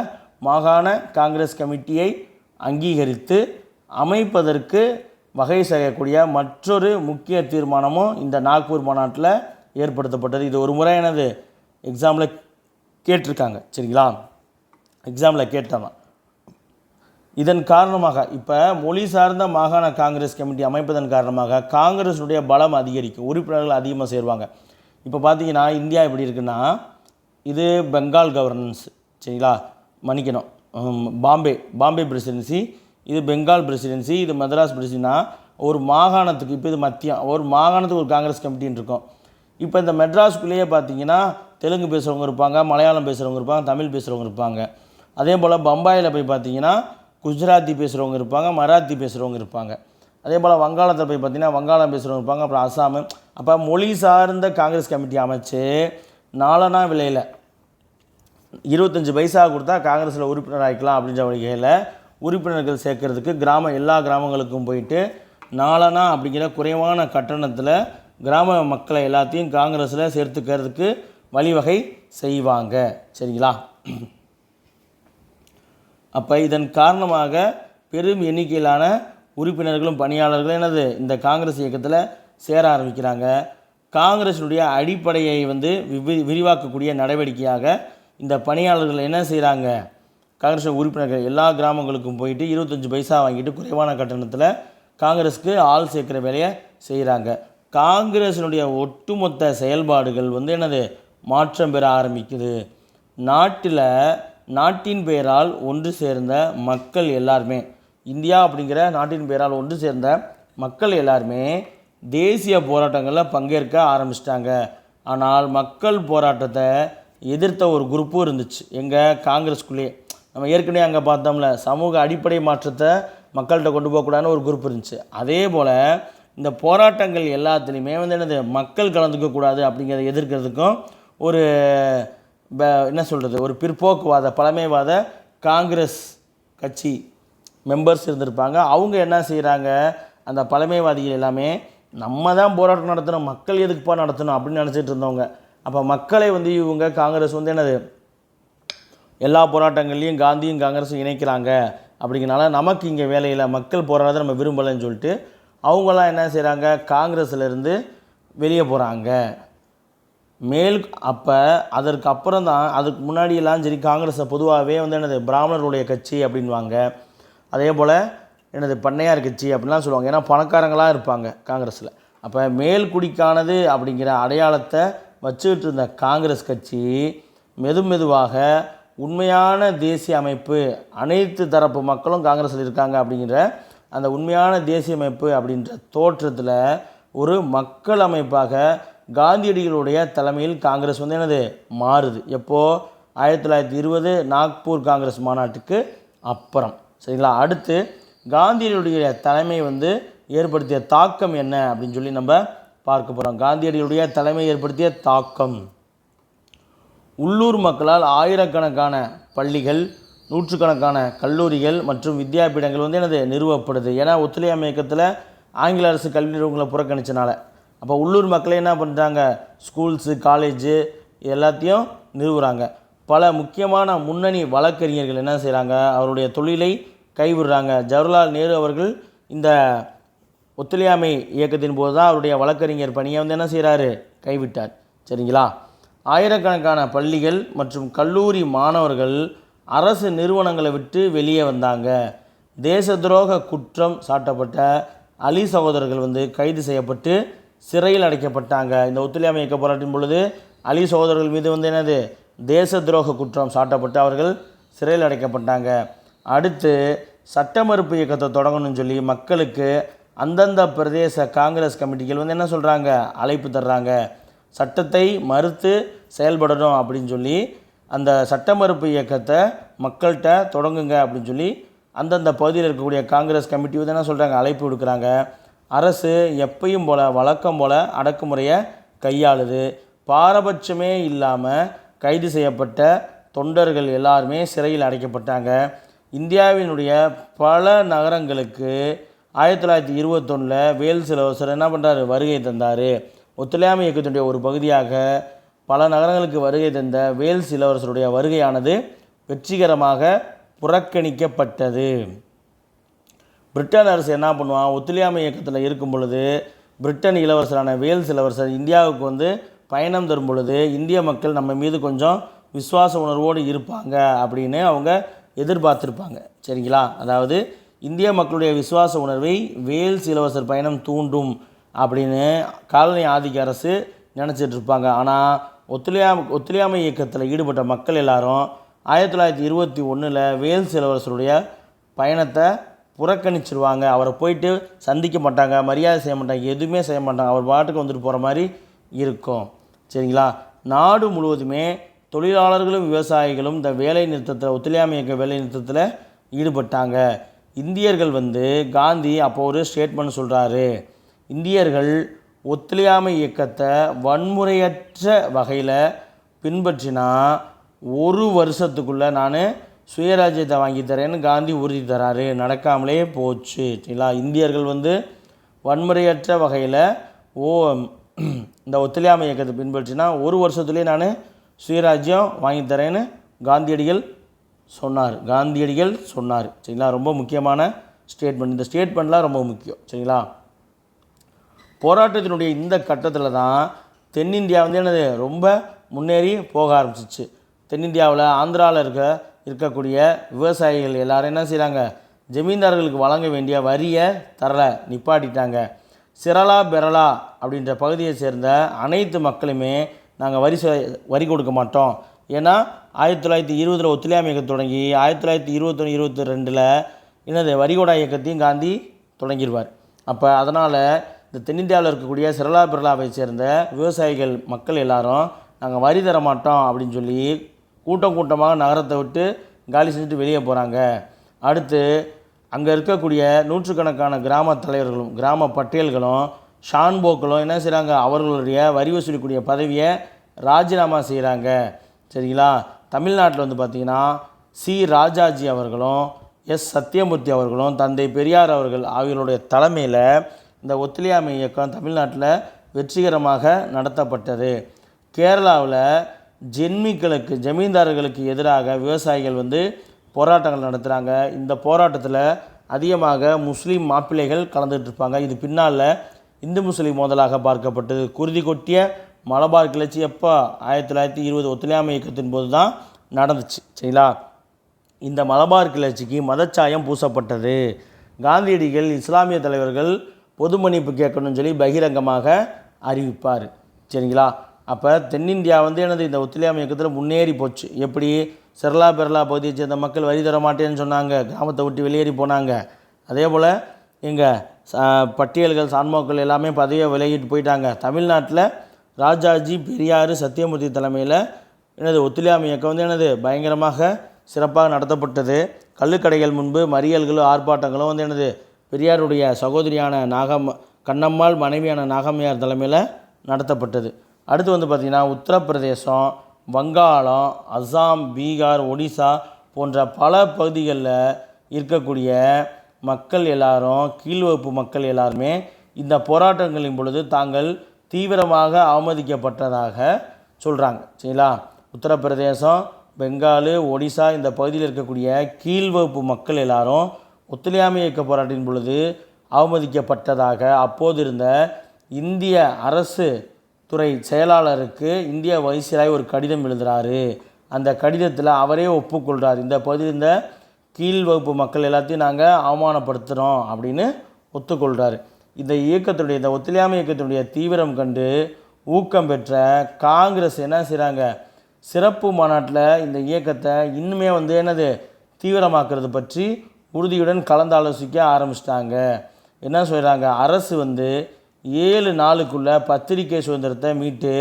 மாகாண காங்கிரஸ் கமிட்டியை அங்கீகரித்து அமைப்பதற்கு வகை செய்யக்கூடிய மற்றொரு முக்கிய தீர்மானமும் இந்த நாக்பூர் மாநாட்டில் ஏற்படுத்தப்பட்டது. இது ஒரு முறை எக்ஸாமில் கேட்டிருக்காங்க. சரிங்களா? எக்ஸாமில் கேட்டாங்க. இதன் காரணமாக இப்போ மொழி சார்ந்த மாகாண காங்கிரஸ் கமிட்டி அமைப்பதன் காரணமாக காங்கிரஸுடைய பலம் அதிகரிக்கும், உறுப்பினர்கள் அதிகமாக சேருவாங்க. இப்போ பார்த்தீங்கன்னா இந்தியா எப்படி இருக்குன்னா, இது பெங்கால் கவர்னன்ஸ். சரிங்களா? மன்னிக்கணும், பாம்பே பிரசிடென்சி, இது பெங்கால் பிரசிடென்சி, இது மெட்ராஸ் பிரசிடென்சினா ஒரு மாகாணத்துக்கு இப்போ இது மத்தியம், ஒரு மாகாணத்துக்கு ஒரு காங்கிரஸ் கமிட்டின்னு இருக்கும். இப்போ இந்த மெட்ராஸ்குள்ளேயே பார்த்தீங்கன்னா தெலுங்கு பேசுகிறவங்க இருப்பாங்க, மலையாளம் பேசுகிறவங்க இருப்பாங்க, தமிழ் பேசுகிறவங்க இருப்பாங்க. அதே போல் பம்பாயில் போய் பார்த்தீங்கன்னா குஜராத்தி பேசுகிறவங்க இருப்பாங்க, மராத்தி பேசுகிறவங்க இருப்பாங்க. அதே போல் வங்காளத்தில் போய் பார்த்தீங்கன்னா வங்காளம் பேசுகிறவங்க இருப்பாங்க, அப்புறம் அசாமு. அப்போ மொழி சார்ந்த காங்கிரஸ் கமிட்டி அமைச்சு நாலனா விலையில் 25 பைசா கொடுத்தா காங்கிரஸில் உறுப்பினர் ஆகிக்கலாம் அப்படின்ற வகையில் உறுப்பினர்கள் சேர்க்கறதுக்கு எல்லா கிராமங்களுக்கும் போயிட்டு நாலனா அப்படிங்கிற குறைவான கட்டணத்தில் கிராம மக்களை எல்லாத்தையும் காங்கிரஸில் சேர்த்துக்கிறதுக்கு வழிவகை செய்வாங்க. சரிங்களா? அப்போ இதன் காரணமாக பெரும் எண்ணிக்கையிலான உறுப்பினர்களும் பணியாளர்களும் இந்த காங்கிரஸ் இயக்கத்தில் சேர ஆரம்பிக்கிறாங்க. காங்கிரஸினுடைய அடிப்படையை விரிவாக்கக்கூடிய நடவடிக்கையாக இந்த பணியாளர்கள் என்ன செய்கிறாங்க, காங்கிரஸ் உறுப்பினர்கள் எல்லா கிராமங்களுக்கும் போயிட்டு 25 பைசா வாங்கிட்டு குறைவான கட்டணத்தில் காங்கிரஸுக்கு ஆள் சேர்க்குற வேலையை செய்கிறாங்க. காங்கிரஸினுடைய ஒட்டுமொத்த செயல்பாடுகள் மாற்றம் பெற ஆரம்பிக்குது. நாட்டின் பெயரால் ஒன்று சேர்ந்த மக்கள் எல்லாருமே, இந்தியா அப்படிங்கிற நாட்டின் பெயரால் ஒன்று சேர்ந்த மக்கள் எல்லாருமே தேசிய போராட்டங்களில் பங்கேற்க ஆரம்பிச்சிட்டாங்க. ஆனால் மக்கள் போராட்டத்தை எதிர்த்த ஒரு குரூப்பும் இருந்துச்சு எங்கள் காங்கிரஸ்குள்ளேயே. நம்ம ஏற்கனவே அங்கே பார்த்தோம்ல, சமூக அடிப்படை மாற்றத்தை மக்கள்கிட்ட கொண்டு போகக்கூடாதுன்னு ஒரு குரூப் இருந்துச்சு. அதே போல் இந்த போராட்டங்கள் எல்லாத்துலேயுமே மக்கள் கலந்துக்கக்கூடாது அப்படிங்கிறத எதிர்க்கிறதுக்கும் ஒரு ஒரு பிற்போக்குவாத பழமைவாத காங்கிரஸ் கட்சி மெம்பர்ஸ் இருந்திருப்பாங்க. அவங்க என்ன செய்கிறாங்க, அந்த பழமைவாதிகள் எல்லாமே நம்ம தான் போராட்டம் நடத்தணும், மக்கள் எதுக்குப்பா நடத்தணும் அப்படின்னு நினச்சிட்டு இருந்தவங்க. அப்போ மக்களை இவங்க காங்கிரஸ் எல்லா போராட்டங்கள்லேயும் காந்தியும் காங்கிரஸும் இணைக்கிறாங்க. அப்படிங்கிறனால நமக்கு இங்கே வேலையில் மக்கள் போராட்டத்தை நம்ம விரும்பலைன்னு சொல்லிட்டு அவங்களாம் என்ன செய்கிறாங்க, காங்கிரஸ்லேருந்து வெளியே போகிறாங்க. அப்போ அதற்கு அப்புறம் தான், அதுக்கு முன்னாடியெல்லாம் சரி காங்கிரஸை பொதுவாகவே பிராமணர்களுடைய கட்சி அப்படின்வாங்க. அதே போல் பண்ணையார் கட்சி அப்படின்லாம் சொல்லுவாங்க. ஏன்னா பணக்காரங்களாக இருப்பாங்க காங்கிரஸில். அப்போ மேல்குடிக்கானது அப்படிங்கிற அடையாளத்தை வச்சுக்கிட்டு இருந்த காங்கிரஸ் கட்சி மெதுவாக உண்மையான தேசிய அமைப்பு, அனைத்து தரப்பு மக்களும் காங்கிரஸில் இருக்காங்க அப்படிங்கிற அந்த உண்மையான தேசிய அமைப்பு அப்படின்ற தோற்றத்தில் ஒரு மக்கள் அமைப்பாக காந்தியடிகளுடைய தலைமையில் காங்கிரஸ் மாறுது. எப்போது 1920 நாக்பூர் காங்கிரஸ் மாநாட்டுக்கு அப்புறம். சரிங்களா? அடுத்து காந்தியடிகளுடைய தலைமை ஏற்படுத்திய தாக்கம் என்ன அப்படின்னு சொல்லி நம்ம பார்க்க போகிறோம். காந்தியடிகளுடைய தலைமை ஏற்படுத்திய தாக்கம். உள்ளூர் மக்களால் ஆயிரக்கணக்கான பள்ளிகள், நூற்றுக்கணக்கான கல்லூரிகள் மற்றும் வித்யாபீடங்கள் நிறுவப்படுது. ஏன்னா ஒத்துழையாமை இயக்கத்தில் ஆங்கில அரசு கல்வி நிறுவனங்களை புறக்கணிச்சனால. அப்போ உள்ளூர் மக்களே என்ன பண்ணுறாங்க, ஸ்கூல்ஸு, காலேஜு எல்லாத்தையும் நிறுவுறாங்க. பல முக்கியமான முன்னணி வழக்கறிஞர்கள் என்ன செய்கிறாங்க, அவருடைய தொழிலை கைவிடுறாங்க. ஜவஹர்லால் நேரு அவர்கள் இந்த ஒத்துழையாமை இயக்கத்தின் போது தான் அவருடைய வழக்கறிஞர் பணியை என்ன செய்கிறாரு, கைவிட்டார். சரிங்களா. ஆயிரக்கணக்கான பள்ளிகள் மற்றும் கல்லூரி மாணவர்கள் அரசு நிறுவனங்களை விட்டு வெளியே வந்தாங்க. தேச துரோக குற்றம் சாட்டப்பட்ட அலி சகோதரர்கள் கைது செய்யப்பட்டு சிறையில் அடைக்கப்பட்டாங்க. இந்த ஒத்துழையாமை இயக்க போராட்டின் பொழுது அலி சகோதரர்கள் மீது தேச துரோக குற்றம் சாட்டப்பட்டு அவர்கள் சிறையில் அடைக்கப்பட்டாங்க. அடுத்து சட்ட மறுப்பு இயக்கத்தை தொடங்கணும்னு சொல்லி மக்களுக்கு அந்தந்த பிரதேச காங்கிரஸ் கமிட்டிகள் என்ன சொல்கிறாங்க, அழைப்பு தர்றாங்க. சட்டத்தை மறுத்து செயல்படணும் அப்படின்னு சொல்லி அந்த சட்ட மறுப்பு இயக்கத்தை மக்கள்கிட்ட தொடங்குங்க அப்படின்னு சொல்லி அந்தந்த பகுதியில் இருக்கக்கூடிய காங்கிரஸ் கமிட்டி என்ன சொல்கிறாங்க, அழைப்பு விடுக்கிறாங்க. அரசு எப்பயும் போல் வழக்கம் போல் அடக்குமுறையை கையாளுது. பாரபட்சமே இல்லாமல் கைது செய்யப்பட்ட தொண்டர்கள் எல்லாருமே சிறையில் அடைக்கப்பட்டாங்க. இந்தியாவினுடைய பல நகரங்களுக்கு 1921 வேல்ஸ் இளவரசர் என்ன பண்ணுறாரு, வருகை தந்தார். ஒத்துழையாமை இயக்கத்தினுடைய ஒரு பகுதியாக பல நகரங்களுக்கு வருகை தந்த வேல்ஸ் இளவரசருடைய வருகையானது வெற்றிகரமாக புறக்கணிக்கப்பட்டது. பிரிட்டன் அரசு என்ன பண்ணுவான், ஒத்துழையாமை இயக்கத்தில் இருக்கும் பொழுது பிரிட்டன் இளவரசரான வேல்ஸ் இளவரசர் இந்தியாவுக்கு பயணம் தரும் பொழுது இந்திய மக்கள் நம்ம மீது கொஞ்சம் விசுவாச உணர்வோடு இருப்பாங்க அப்படின்னு அவங்க எதிர்பார்த்துருப்பாங்க. சரிங்களா. அதாவது இந்திய மக்களுடைய விசுவாச உணர்வை வேல்ஸ் இளவரசர் பயணம் தூண்டும் அப்படின்னு காலனி ஆதிக்க அரசு நினச்சிட்டு இருப்பாங்க. ஆனால் ஒத்துழையாமை இயக்கத்தில் ஈடுபட்ட மக்கள் எல்லாரும் 1921 வேல்ஸ் இளவரசருடைய பயணத்தை புறக்கணிச்சிருவாங்க. அவரை போயிட்டு சந்திக்க மாட்டாங்க, மரியாதை செய்ய மாட்டாங்க, எதுவுமே செய்ய மாட்டாங்க. அவர் பாட்டுக்கு வந்துட்டு போகிற மாதிரி இருக்கும். சரிங்களா. நாடு முழுவதுமே தொழிலாளர்களும் விவசாயிகளும் இந்த வேலை நிறுத்தத்தில், ஒத்துழையாமை இயக்க வேலை நிறுத்தத்தில் ஈடுபட்டாங்க. இந்தியர்கள் காந்தி அப்போ ஒரு ஸ்டேட்மெண்ட் சொல்கிறாரு, இந்தியர்கள் ஒத்துழையாமை இயக்கத்தை வன்முறையற்ற வகையில் பின்பற்றினா 1 வருஷத்துக்குள்ளே நான் சுயராஜ்யத்தை வாங்கி தரேன்னு காந்தி உறுதி தராரு. நடக்காமலே போச்சு. சரிங்களா. இந்தியர்கள் வன்முறையற்ற வகையில் இந்த ஒத்துழையாமை இயக்கத்தை பின்பற்றினா 1 வருஷத்துலேயே நான் சுயராஜ்யம் வாங்கி தரேன்னு காந்தியடிகள் சொன்னார். சரிங்களா. ரொம்ப முக்கியமான ஸ்டேட்மெண்ட். இந்த ஸ்டேட்மெண்ட்லாம் ரொம்ப முக்கியம். சரிங்களா. போராட்டத்தினுடைய இந்த கட்டத்தில் தான் தென்னிந்தியா ரொம்ப முன்னேறி போக ஆரம்பிச்சிச்சு. தென்னிந்தியாவில் ஆந்திராவில் இருக்கக்கூடிய விவசாயிகள் எல்லாரும் என்ன செய்கிறாங்க, ஜமீன்தார்களுக்கு வழங்க வேண்டிய வரியை நிப்பாட்டிட்டாங்க. சிரலா பெரலா அப்படின்ற பகுதியை சேர்ந்த அனைத்து மக்களுமே நாங்கள் வரி கொடுக்க மாட்டோம். ஏன்னா 1920 ஒத்துழையாமை இயக்கம் தொடங்கி 1921-22 வரிகோடா இயக்கத்தையும் காந்தி தொடங்கிடுவார். அப்போ அதனால் இந்த தென்னிந்தியாவில் இருக்கக்கூடிய சிரலா பெரலாவை சேர்ந்த விவசாயிகள் மக்கள் எல்லாரும் நாங்கள் வரி தர மாட்டோம் அப்படின்னு சொல்லி கூட்டமாக நகரத்தை விட்டு காலி செஞ்சுட்டு வெளியே போகிறாங்க. அடுத்து அங்கே இருக்கக்கூடிய நூற்றுக்கணக்கான கிராம தலைவர்களும் கிராம பட்டியல்களும் ஷான்போக்களும் என்ன செய்கிறாங்க, அவர்களுடைய வரி வசூலிக்கூடிய பதவியை ராஜினாமா செய்கிறாங்க. சரிங்களா. தமிழ்நாட்டில் பார்த்திங்கன்னா சி ராஜாஜி அவர்களும் எஸ் சத்தியமூர்த்தி அவர்களும் தந்தை பெரியார் அவர்கள் ஆகியோருடைய தலைமையில் இந்த ஒத்துழையாமை இயக்கம் தமிழ்நாட்டில் வெற்றிகரமாக நடத்தப்பட்டது. கேரளாவில் ஜமீன்தார்களுக்கு எதிராக விவசாயிகள் போராட்டங்கள் நடத்துகிறாங்க. இந்த போராட்டத்தில் அதிகமாக முஸ்லீம் மாப்பிள்ளைகள் கலந்துகிட்ருப்பாங்க. இது பின்னால் இந்து முஸ்லீம் மோதலாக பார்க்கப்பட்டது. குருதி கொட்டிய மலபார் கிளர்ச்சி எப்போ 1920 ஒத்துழையாமை இயக்கத்தின் போது தான் நடந்துச்சு. சரிங்களா. இந்த மலபார் கிளர்ச்சிக்கு மதச்சாயம் பூசப்பட்டது. காந்தியடிகள் இஸ்லாமிய தலைவர்கள் பொது மன்னிப்பு கேட்கணும்னு சொல்லி பகிரங்கமாக அறிவிப்பார். சரிங்களா. அப்போ தென்னிந்தியா இந்த ஒத்துழையாமை இயக்கத்தில் முன்னேறி போச்சு. எப்படி சிரலா பெரலா பகுதியை சேர்ந்த மக்கள் வரி தர மாட்டேன்னு சொன்னாங்க, கிராமத்தை விட்டு வெளியேறி போனாங்க. அதே போல் எங்கள் பட்டியல்கள் சான்மோக்கள் எல்லாமே பதவியை விலகிட்டு போயிட்டாங்க. தமிழ்நாட்டில் ராஜாஜி பெரியார் சத்தியமூர்த்தி தலைமையில் ஒத்துழையாமை இயக்கம் பயங்கரமாக சிறப்பாக நடத்தப்பட்டது. கள்ளுக்கடைகள் முன்பு மறியல்களும் ஆர்ப்பாட்டங்களும் பெரியாருடைய சகோதரியான கண்ணம்மாள் மனைவியான நாகம்மையார் தலைமையில் நடத்தப்பட்டது. அடுத்து வந்து பார்த்திங்கன்னா உத்தரப்பிரதேசம், வங்காளம், அஸ்ஸாம், பீகார், ஒடிசா போன்ற பல பகுதிகளில் இருக்கக்கூடிய மக்கள் எல்லாரும், கீழ்வகுப்பு மக்கள் எல்லாருமே இந்த போராட்டங்களின் பொழுது தாங்கள் தீவிரமாக அவமதிக்கப்பட்டதாக சொல்கிறாங்க. சரிங்களா? உத்தரப்பிரதேசம், பெங்கால், ஒடிசா இந்த பகுதியில் இருக்கக்கூடிய கீழ்வகுப்பு மக்கள் எல்லாரும் ஒத்துழையாமை இயக்க போராட்டின் பொழுது அவமதிக்கப்பட்டதாக அப்போது இருந்த இந்திய அரசு துறை செயலாளருக்கு இந்திய வைசிராய் ஒரு கடிதம் எழுதுகிறாரு. அந்த கடிதத்தில் அவரே ஒப்புக்கொள்கிறார், இந்த பகுதியில் இருந்த கீழ் வகுப்பு மக்கள் எல்லாத்தையும் நாங்கள் அவமானப்படுத்துகிறோம் அப்படின்னு ஒத்துக்கொள்கிறார். இந்த இயக்கத்துடைய, இந்த ஒத்துழையாமை இயக்கத்தினுடைய தீவிரம் கண்டு ஊக்கம் பெற்ற காங்கிரஸ் என்ன செய்கிறாங்க, சிறப்பு மாநாட்டில் இந்த இயக்கத்தை இன்னுமே என்னது தீவிரமாக்குறது பற்றி உறுதியுடன் கலந்து ஆலோசிக்க ஆரம்பிச்சிட்டாங்க. என்ன சொல்கிறாங்க, அரசு 7 நாளுக்குள்ளே பத்திரிகை சுதந்திரத்தை மீட்டு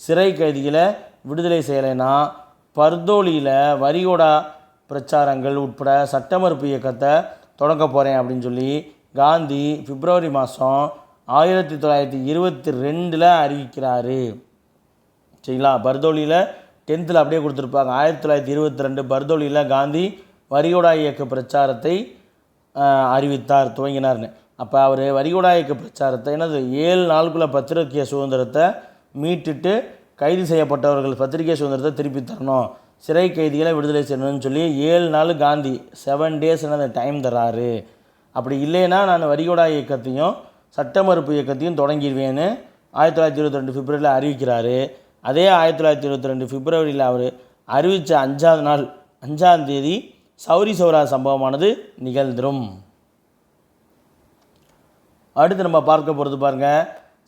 சிறை கைதிகளை விடுதலை செய்யலைன்னா பர்தோலியில் வரிகோடா பிரச்சாரங்கள் உட்பட சட்ட மறுப்பு இயக்கத்தை தொடங்க போகிறேன் அப்படின்னு சொல்லி காந்தி பிப்ரவரி மாதம் 1922 அறிவிக்கிறாரு. சரிங்களா? பர்தோலியில் 10th அப்படியே கொடுத்துருப்பாங்க. 1922 பர்தோலியில் காந்தி வரிகோடா இயக்க பிரச்சாரத்தை அறிவித்தார், துவங்கினார்னு. அப்போ அவர் வரிகோடா இயக்க பிரச்சாரத்தை 7 நாளுக்குள்ளே பத்திரிகை சுதந்திரத்தை மீட்டுட்டு கைது செய்யப்பட்டவர்கள் பத்திரிகை சுதந்திரத்தை திருப்பி தரணும், சிறை கைதிகளை விடுதலை செய்யணும்னு சொல்லி 7 நாள் காந்தி 7 days டைம் தர்றாரு. அப்படி இல்லைன்னா நான் வரிகோடா இயக்கத்தையும் சட்ட மறுப்பு இயக்கத்தையும் தொடங்கிடுவேன்னு 1922 பிப்ரவரியில் அறிவிக்கிறாரு. அதே 1922 பிப்ரவரியில் அவர் அறிவித்த 5ஆவது நாள் 5ஆம் தேதி சௌரி சௌரா சம்பவமானது நிகழ்ந்துடும். அடுத்து நம்ம பார்க்க போகிறது பாருங்கள்,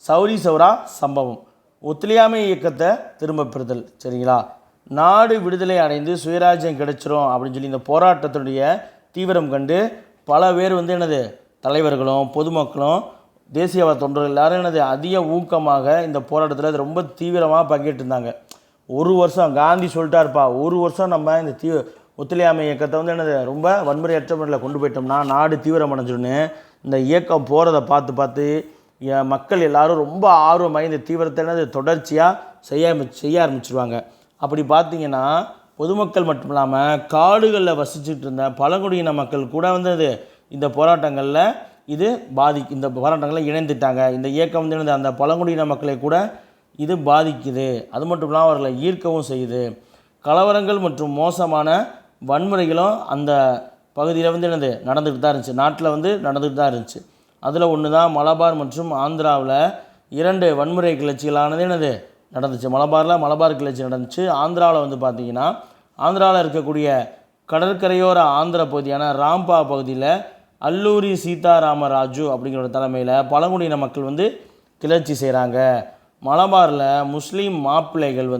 சௌரி சௌரா சம்பவம், ஒத்துழையாமை இயக்கத்தை திரும்ப பெறுதல். சரிங்களா? நாடு விடுதலை அடைந்து சுயராஜ்யம் கிடைச்சிரும் அப்படின்னு சொல்லி இந்த போராட்டத்துடைய தீவிரம் கண்டு பல பேர் தலைவர்களும் பொதுமக்களும் தேசியவாத தொண்டர்கள் எல்லாரும் அதிக ஊக்கமாக இந்த போராட்டத்தில் ரொம்ப தீவிரமாக பங்கேற்றிருந்தாங்க. ஒரு வருஷம் காந்தி சொல்லிட்டாருப்பா, ஒரு வருஷம் நம்ம இந்த ஒத்துழையாமை இயக்கத்தை ரொம்ப வன்முறையற்ற முறையில் கொண்டு போயிட்டோம்னா நாடு தீவிரம் அடைஞ்சிடுன்னு இந்த இயக்கம் போகிறத பார்த்து மக்கள் எல்லாரும் ரொம்ப ஆர்வமாக இந்த தீவிரத்தை தொடர்ச்சியாக செய்ய ஆரம்பிச்சிருவாங்க. அப்படி பார்த்திங்கன்னா பொதுமக்கள் மட்டும் இல்லாமல் காடுகளில் வசிச்சுட்டு இருந்த பழங்குடியின மக்கள் கூட இந்த போராட்டங்களில் இந்த போராட்டங்களில் இணைந்துட்டாங்க. இந்த இயக்கம் அந்த பழங்குடியின மக்களை கூட இது பாதிக்குது. அது மட்டும் இல்லாமல் அவர்களை ஈர்க்கவும் செய்யுது. கலவரங்கள் மற்றும் மோசமான வன்முறைகளும் அந்த பகுதியில் நடந்துகிட்டு தான் இருந்துச்சு, நாட்டில் நடந்துகிட்டு தான் இருந்துச்சு. அதில் ஒன்று தான் மலபார் மற்றும் ஆந்திராவில் 2 வன்முறை கிளர்ச்சிகளானது நடந்துச்சு. மலபார் கிளர்ச்சி நடந்துச்சு. ஆந்திராவில் பார்த்திங்கன்னா ஆந்திராவில் இருக்கக்கூடிய கடற்கரையோர ஆந்திர பகுதியான ராம்பா பகுதியில் அல்லூரி சீதாராமராஜு அப்படிங்கிற தலைமையில் பழங்குடியின மக்கள் கிளர்ச்சி செய்கிறாங்க. மலபாரில் முஸ்லீம் மாப்பிள்ளைகள்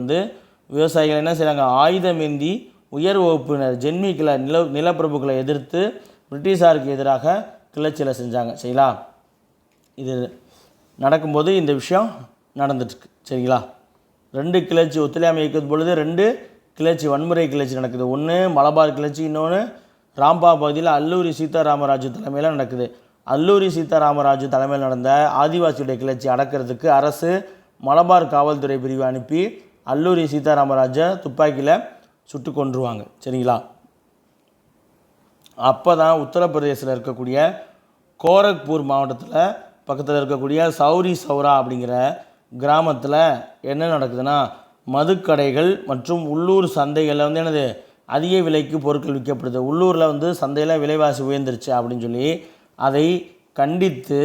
விவசாயிகள் என்ன செய்கிறாங்க, ஆயுதமேந்தி உயர் வகுப்பினர் ஜென்மிகளை நிலப்பிரபுக்களை எதிர்த்து பிரிட்டிஷாருக்கு எதிராக கிளர்ச்சியில் செஞ்சாங்க. சரிங்களா? இது நடக்கும்போது இந்த விஷயம் நடந்துட்டுருக்கு. சரிங்களா? 2 கிளர்ச்சி ஒத்துழையாமை இயக்கும் பொழுது 2 கிளர்ச்சி, வன்முறை கிளர்ச்சி நடக்குது. ஒன்று மலபார் கிளர்ச்சி, இன்னொன்று ராம்பா பகுதியில் அல்லூரி சீதாராமராஜு தலைமையில் நடக்குது. அல்லூரி சீதாராமராஜு தலைமையில் நடந்த ஆதிவாசியுடைய கிளர்ச்சி அடக்கிறதுக்கு அரசு மலபார் காவல்துறை பிரிவு அனுப்பி அல்லூரி சீதாராமராஜை துப்பாக்கியில் சுட்டு கொன்றுவாங்க. சரிங்களா? அப்போ தான் உத்தரப்பிரதேசத்தில் இருக்கக்கூடிய கோரக்பூர் மாவட்டத்தில் பக்கத்தில் இருக்கக்கூடிய சௌரி சௌரா அப்படிங்கிற கிராமத்தில் என்ன நடக்குதுன்னா, மதுக்கடைகள் மற்றும் உள்ளூர் சந்தைகளில் அதிக விலைக்கு பொருட்கள் விற்கப்படுது. உள்ளூரில் சந்தையில் விலைவாசி உயர்ந்துருச்சு அப்படின்னு சொல்லி அதை கண்டித்து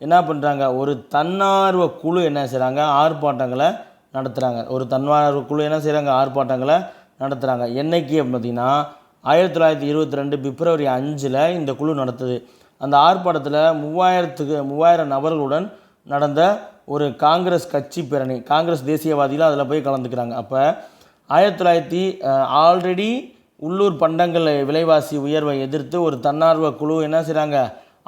என்ன பண்ணுறாங்க, ஒரு தன்னார்வ குழு என்ன செய்கிறாங்க, ஆர்ப்பாட்டங்களை நடத்துகிறாங்க. ஒரு தன்னார்வ குழு என்ன செய்கிறாங்க, ஆர்ப்பாட்டங்களை நடத்துகிறாங்க. என்றைக்கு பார்த்திங்கன்னா 1922 பிப்ரவரி 5 இந்த குழு நடத்துது. அந்த ஆர்ப்பாட்டத்தில் 3000 நபர்களுடன் நடந்த ஒரு காங்கிரஸ் கட்சி பேரணி, காங்கிரஸ் தேசியவாதிகள் அதில் போய் கலந்துக்கிறாங்க. அப்போ 1900 ஆல்ரெடி உள்ளூர் பண்டங்கள் விலைவாசி உயர்வை எதிர்த்து ஒரு தன்னார்வ குழு என்ன செய்கிறாங்க,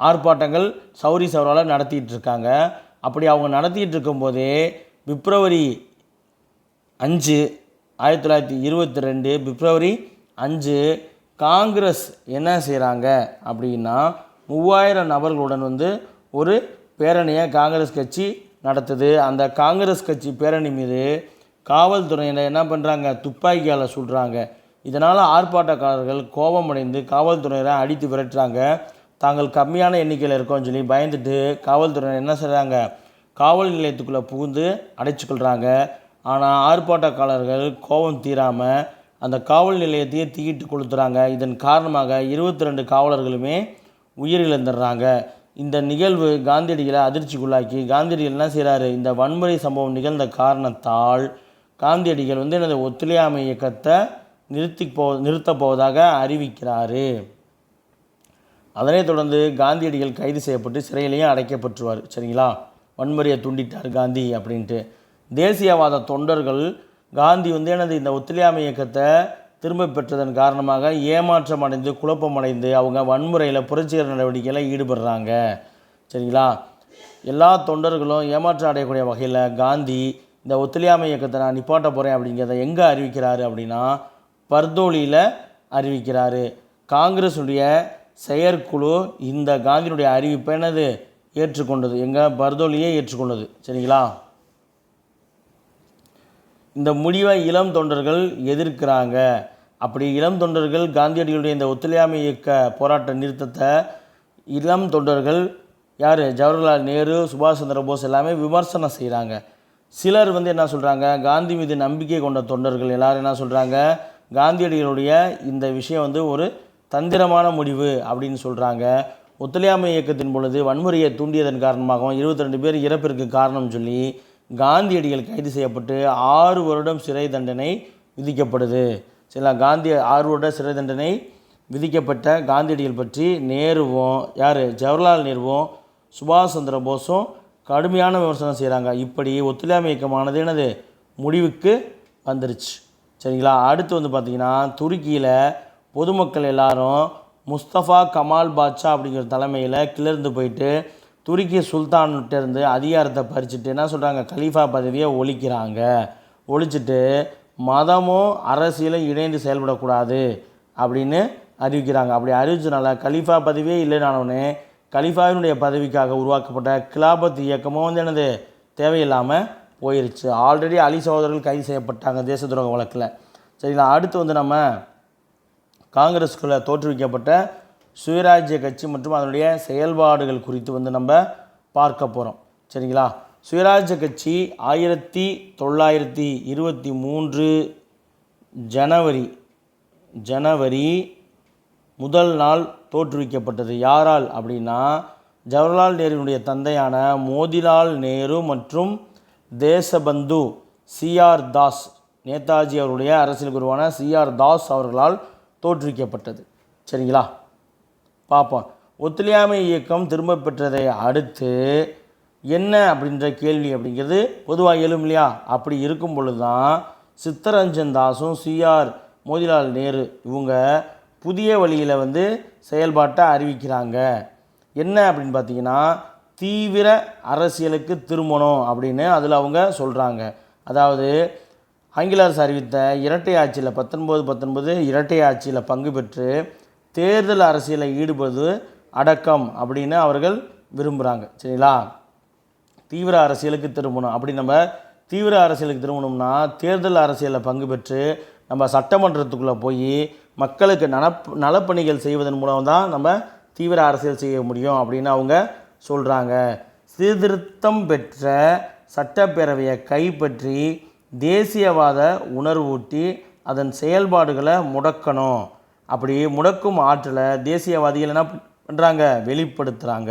ஆர்ப்பாட்டங்கள் சௌரி சௌராவில் நடத்திட்டு இருக்காங்க. அப்படி அவங்க நடத்திட்டு இருக்கும்போதே பிப்ரவரி 5 1922 பிப்ரவரி 5 காங்கிரஸ் என்ன செய்கிறாங்க அப்படின்னா 3000 நபர்களுடன் வந்து ஒரு பேரணியை காங்கிரஸ் கட்சி நடத்துது. அந்த காங்கிரஸ் கட்சி பேரணி மீது காவல்துறையினர் என்ன பண்ணுறாங்க, துப்பாக்கியால் சுடுறாங்க. இதனால் ஆர்ப்பாட்டக்காரர்கள் கோபமடைந்து காவல்துறையினரை அடித்து விரட்டுறாங்க. தாங்கள் கம்மியான எண்ணிக்கையில் இருக்கோம்னு சொல்லி பயந்துட்டு காவல்துறையினர் என்ன செய்கிறாங்க, காவல் நிலையத்துக்குள்ளே புகுந்து அடைச்சிக்கொள்கிறாங்க. ஆனால் ஆர்ப்பாட்டக்காரர்கள் கோபம் தீராமல் அந்த காவல் நிலையத்தையே தீயிட்டு கொளுத்துறாங்க. இதன் காரணமாக 22 காவலர்களுமே உயிரிழந்துடுறாங்க. இந்த நிகழ்வு காந்தியடிகளை அதிர்ச்சிக்குள்ளாக்கி காந்தியடிகள் என்ன செய்கிறாரு, இந்த வன்முறை சம்பவம் நிகழ்ந்த காரணத்தால் காந்தியடிகள் வந்து எனது ஒத்துழையாமை இயக்கத்தை நிறுத்தப் போவதாக அறிவிக்கிறாரு. அதனைத் தொடர்ந்து காந்தியடிகள் கைது செய்யப்பட்டு சிறையிலையும் அடைக்கப்பட்டுருவார். சரிங்களா, வன்முறையை தூண்டிட்டார் காந்தி அப்படின்ட்டு. தேசியவாத தொண்டர்கள் காந்தி வந்து எனது இந்த ஒத்துழையாமை இயக்கத்தை திரும்ப பெற்றதன் காரணமாக ஏமாற்றம் அடைந்து குழப்பமடைந்து அவங்க வன்முறையில் புரட்சிகர நடவடிக்கையில் ஈடுபடுறாங்க. சரிங்களா, எல்லா தொண்டர்களும் ஏமாற்றம் அடையக்கூடிய வகையில் காந்தி இந்த ஒத்துழையாமை இயக்கத்தை நான் நிப்பாட்ட போகிறேன் அப்படிங்கிறத எங்கே அறிவிக்கிறாரு அப்படின்னா பர்தோலியில் அறிவிக்கிறாரு. காங்கிரஸுடைய செயற்குழு இந்த காந்தியினுடைய அறிவிப்பை என்னது ஏற்றுக்கொண்டது, எங்கள் பர்தோலியே ஏற்றுக்கொண்டது. சரிங்களா, இந்த முடிவை இளம் தொண்டர்கள் எதிர்க்கிறாங்க. அப்படி இளம் தொண்டர்கள் காந்தியடிகளுடைய இந்த ஒத்துழையாமை இயக்க போராட்ட நிறுத்தத்தை இளம் தொண்டர்கள் யார், ஜவஹர்லால் நேரு, சுபாஷ் சந்திர போஸ் எல்லாமே விமர்சனம் செய்கிறாங்க. சிலர் வந்து என்ன சொல்கிறாங்க, காந்தி மீது நம்பிக்கை கொண்ட தொண்டர்கள் எல்லோரும் என்ன சொல்கிறாங்க, காந்தியடிகளுடைய இந்த விஷயம் வந்து ஒரு தந்திரமான முடிவு அப்படின்னு சொல்கிறாங்க. ஒத்துழையாமை இயக்கத்தின் பொழுது வன்முறையை தூண்டியதன் காரணமாகவும் 22 பேர் இறப்பிற்கு காரணம் சொல்லி காந்தியடிகள் கைது செய்யப்பட்டு 6 வருடம் சிறை தண்டனை விதிக்கப்படுது. சரிங்களா, காந்தி 6 வருட சிறை தண்டனை விதிக்கப்பட்ட காந்தியடிகள் பற்றி நேருவும் ஜவஹர்லால் நேருவும் சுபாஷ் சந்திர போஸும் கடுமையான விமர்சனம் செய்கிறாங்க. இப்படி ஒத்துழையாமை இயக்கமானது என்னது முடிவுக்கு வந்துருச்சு. சரிங்களா, அடுத்து வந்து பார்த்திங்கன்னா துருக்கியில் பொதுமக்கள் எல்லாரும் முஸ்தபா கமால் பாட்ஷா அப்படிங்கிற தலைமையில் கிளர்ந்து போயிட்டு துருக்கி சுல்தான்கிட்ட இருந்து அதிகாரத்தை பறிச்சுட்டு என்ன சொல்கிறாங்க, கலீஃபா பதவியை ஒழிச்சிட்டு மதமும் அரசியலும் இணைந்து செயல்படக்கூடாது அப்படின்னு அறிவிக்கிறாங்க. அப்படி அறிவிச்சனால கலீஃபா பதவியே இல்லைனானே கலீஃபாவினுடைய பதவிக்காக உருவாக்கப்பட்ட கிலாபத் இயக்கமும் வந்து என்னது தேவையில்லாமல் போயிருச்சு. ஆல்ரெடி அலி சகோதரர்கள் கைது செய்யப்பட்டாங்க தேச துரோக வழக்கில். சரிங்களா, அடுத்து வந்து நம்ம காங்கிரஸுக்குள்ளே தோற்றுவிக்கப்பட்ட சுயராஜ்ய கட்சி மற்றும் அதனுடைய செயல்பாடுகள் குறித்து வந்து நம்ம பார்க்க போகிறோம். சரிங்களா, சுயராஜ்ய கட்சி 1923 ஜனவரி முதல் நாள் தோற்றுவிக்கப்பட்டது. யாரால் அப்படின்னா ஜவஹர்லால் நேருவினுடைய தந்தையான மோதிலால் நேரு மற்றும் தேசபந்து சிஆர் தாஸ், நேதாஜி அவருடைய அரசியல் குருவான சிஆர் தாஸ் அவர்களால் தோற்றுவிக்கப்பட்டது. சரிங்களா, பார்ப்போம். ஒத்துழையாமை இயக்கம் திரும்ப பெற்றதை அடுத்து என்ன அப்படின்ற கேள்வி அப்படிங்கிறது பொதுவாக எழும் இல்லையா? அப்படி இருக்கும் பொழுது தான் சித்தரஞ்சன் தாஸும் சிஆர் மோதிலால் நேரு இவங்க புதிய வழியில் வந்து செயல்பாட்டை அறிவிக்கிறாங்க. என்ன அப்படின்னு பார்த்தீங்கன்னா தீவிர அரசியலுக்கு திரும்பணும் அப்படின்னு அதில் அவங்க சொல்கிறாங்க. அதாவது ஆங்கில அரசு அறிவித்த இரட்டை ஆட்சியில் 1919 இரட்டை ஆட்சியில் பங்கு பெற்று தேர்தல் அரசியலில் ஈடுபடுவது அடக்கம் அப்படின்னு அவர்கள் விரும்புகிறாங்க. சரிங்களா, தீவிர அரசியலுக்கு திரும்பணும். அப்படி நம்ம தீவிர அரசியலுக்கு திரும்பணும்னா தேர்தல் அரசியலில் பங்கு பெற்று நம்ம சட்டமன்றத்துக்குள்ளே போய் மக்களுக்கு நலப்பணிகள் செய்வதன் மூலம் தான் நம்ம தீவிர அரசியல் செய்ய முடியும் அப்படின்னு அவங்க சொல்கிறாங்க. சீர்திருத்தம் பெற்ற சட்டப்பேரவையை கைப்பற்றி தேசியவாத உணர்வூட்டி அதன் செயல்பாடுகளை முடக்கணும். அப்படி முடக்கும் ஆற்றலை தேசியவாதிகள் என்ன பண்ணுறாங்க, வெளிப்படுத்துகிறாங்க.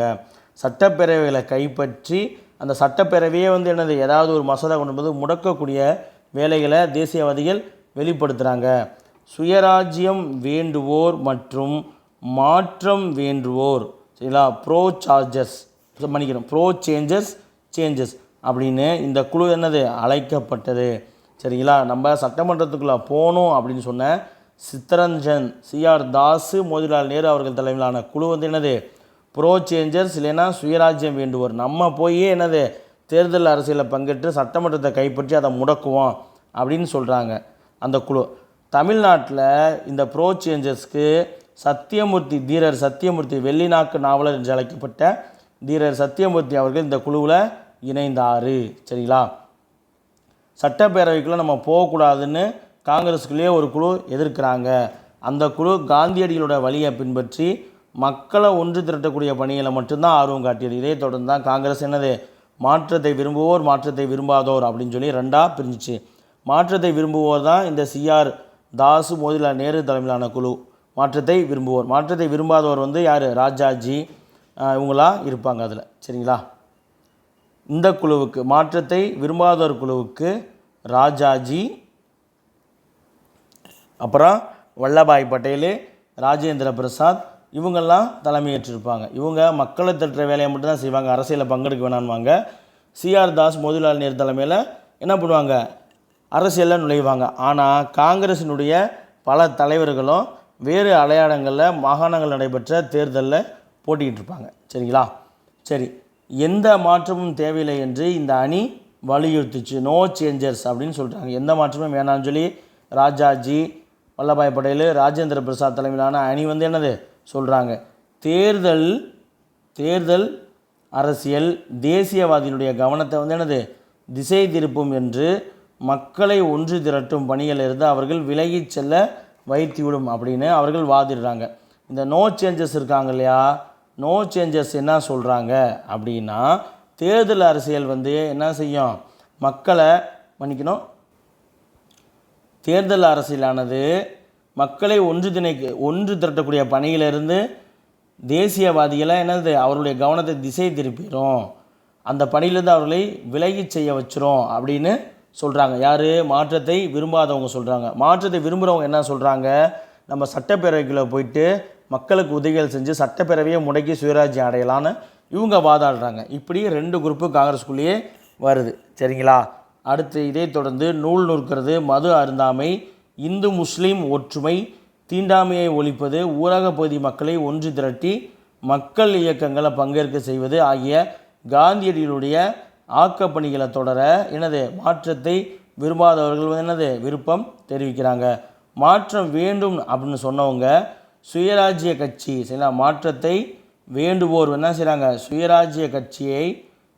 சட்டப்பேரவைகளை கைப்பற்றி அந்த சட்டப்பேரவையே வந்து என்னது ஏதாவது ஒரு மசோதா கொண்டு போது முடக்கக்கூடிய வேலைகளை தேசியவாதிகள் வெளிப்படுத்துகிறாங்க. சுயராஜ்யம் வேண்டுவோர் மற்றும் மாற்றம் வேண்டுவோர், சரிங்களா, ப்ரோ சேஞ்சஸ் அப்படின்னு இந்த குழு என்னது அழைக்கப்பட்டது. சரிங்களா, நம்ம சட்டமன்றத்துக்குள்ளே போகணும் அப்படின்னு சொன்ன சித்தரஞ்சன் சிஆர் தாஸ் மோதிலால் நேரு அவர்கள் தலைமையிலான குழு வந்து என்னது ப்ரோ சேஞ்சர்ஸ் இல்லைன்னா சுயராஜ்யம் வேண்டுவோர். நம்ம போய் என்னது தேர்தல் அரசியலில் பங்கேற்று சட்டமன்றத்தை கைப்பற்றி அதை முடக்குவோம் அப்படின்னு சொல்கிறாங்க அந்த குழு. தமிழ்நாட்டில் இந்த ப்ரோ சேஞ்சர்ஸ்க்கு சத்தியமூர்த்தி, தீரர் சத்தியமூர்த்தி, வெள்ளிநாக்கு நாவலர் என்று அழைக்கப்பட்ட தீரர் சத்தியமூர்த்தி அவர்கள் இந்த குழுவில் இணைந்தார். சரிங்களா? சட்டப்பேரவைக்குள்ளே நம்ம போகக்கூடாதுன்னு காங்கிரஸுக்குள்ளேயே ஒரு குழு எதிர்க்கிறாங்க. அந்த குழு காந்தியடிகளோட வழியை பின்பற்றி மக்களை ஒன்று திரட்டக்கூடிய பணிகளை மட்டும்தான் ஆர்வம் காட்டியது. இதே தொடர்ந்து தான் காங்கிரஸ் என்னது, மாற்றத்தை விரும்புவோர், மாற்றத்தை விரும்பாதோர் அப்படின்னு சொல்லி ரெண்டாக பிரிஞ்சிச்சு. மாற்றத்தை விரும்புவோர் தான் இந்த சிஆர் தாஸ், மோதிலால் நேரு தலைமையிலான குழு. மாற்றத்தை விரும்புவோர். மாற்றத்தை விரும்பாதவர் வந்து யார், ராஜாஜி இவங்களாம் இருப்பாங்க அதில். சரிங்களா? இந்த குழுவுக்கு, மாற்றத்தை விரும்பாதவர் குழுவுக்கு ராஜாஜி, அப்புறம் வல்லபாய் பட்டேல், ராஜேந்திர பிரசாத் இவங்கெல்லாம் தலைமையேற்றிருப்பாங்க. இவங்க மக்களை திரட்டுற வேலையை மட்டும்தான் செய்வாங்க, அரசியலில் பங்கெடுக்க வேணான்வாங்க. சிஆர் தாஸ், மோதிலால் நேரு தலைமையில் என்ன பண்ணுவாங்க, அரசியலில் நுழைவாங்க. ஆனால் காங்கிரஸினுடைய பல தலைவர்களும் வேறு அடையாளங்களில் மாகாணங்கள் நடைபெற்ற தேர்தலில் போட்டிக்கிட்டு இருப்பாங்க. சரிங்களா? சரி, எந்த மாற்றமும் தேவையில்லை என்று இந்த அணி வலியுறுத்துச்சு. நோ சேஞ்சர்ஸ் அப்படின்னு சொல்கிறாங்க. எந்த மாற்றமும் வேணாம்னு சொல்லி ராஜாஜி, வல்லபாய் பட்டேல், ராஜேந்திர பிரசாத் தலைமையிலான அணி வந்து என்னது சொல்கிறாங்க. தேர்தல் அரசியல் தேசியவாதியினுடைய கவனத்தை வந்து என்னது திசை திருப்பும் என்று மக்களை ஒன்று திரட்டும் பணிகளிலிருந்து அவர்கள் விலகிச் செல்ல வைத்துவிடும் அப்படின்னு அவர்கள் வாதிடுறாங்க. இந்த நோ சேஞ்சஸ் இருக்காங்க இல்லையா, நோ சேஞ்சஸ் என்ன சொல்கிறாங்க அப்படின்னா, தேர்தல் அரசியல் வந்து என்ன செய்யும், மக்களை தேர்தல் அரசியலானது மக்களை ஒன்று திரட்டக்கூடிய பணியிலிருந்து தேசியவாதிகளை என்னது அவருடைய கவனத்தை திசை திருப்பிடும், அந்த பணியிலேருந்து அவர்களை விலகி செய்ய வச்சிரும் அப்படின்னு சொல்கிறாங்க. யார், மாற்றத்தை விரும்பாதவங்க சொல்கிறாங்க. மாற்றத்தை விரும்புகிறவங்க என்ன சொல்கிறாங்க, நம்ம சட்டப்பேரவைக்குள்ளே போயிட்டு மக்களுக்கு உதவிகள் செஞ்சு சட்டப்பேரவையை முடக்கி சுயராஜ்யம் அடையலான்னு இவங்க வாதாடுறாங்க. இப்படி ரெண்டு குரூப்பு காங்கிரஸுக்குள்ளேயே வருது. சரிங்களா? அடுத்து இதை தொடர்ந்து நூல் நூற்கிறது, மது அருந்தாமை, இந்து முஸ்லீம் ஒற்றுமை, தீண்டாமையை ஒழிப்பது, ஊரக பகுதி மக்களை ஒன்று திரட்டி மக்கள் இயக்கங்களை பங்கேற்க செய்வது ஆகிய காந்தியடிகளுடைய ஆக்கப்பணிகளை தொடர என்னது மாற்றத்தை விரும்பாதவர்கள் என்னது விருப்பம் தெரிவிக்கிறாங்க. மாற்றம் வேண்டும் அப்படின்னு சொன்னவங்க சுயராஜ்ய கட்சி, சரிங்களா, மாற்றத்தை வேண்டுவோர் என்ன செய்கிறாங்க, சுயராஜ்ய கட்சியை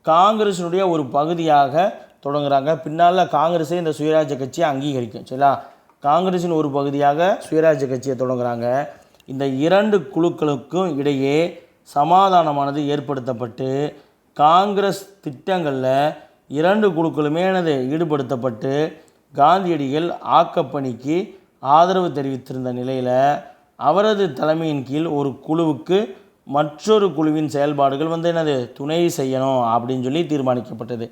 காங்கிரஸினுடைய ஒரு பகுதியாக தொடங்குறாங்க. பின்னால் காங்கிரஸே இந்த சுயராஜ்ய கட்சியை அங்கீகரிக்கும். சரிங்களா? காங்கிரஸின் ஒரு பகுதியாக சுயராஜ்ய கட்சியை தொடங்குறாங்க. இந்த இரண்டு குழுக்களுக்கும் இடையே சமாதானமானது ஏற்படுத்தப்பட்டு காங்கிரஸ் திட்டங்களில் இரண்டு குழுக்களுமே ஈடுபடுத்தப்பட்டு காந்தியடிகள் ஆக்கப்பணிக்கு ஆதரவு தெரிவித்திருந்த நிலையில் அவரது தலைமையின் கீழ் ஒரு குழுவுக்கு மற்றொரு குழுவின் செயல்பாடுகள் துணை செய்யணும் அப்படின்னு சொல்லி தீர்மானிக்கப்பட்டது.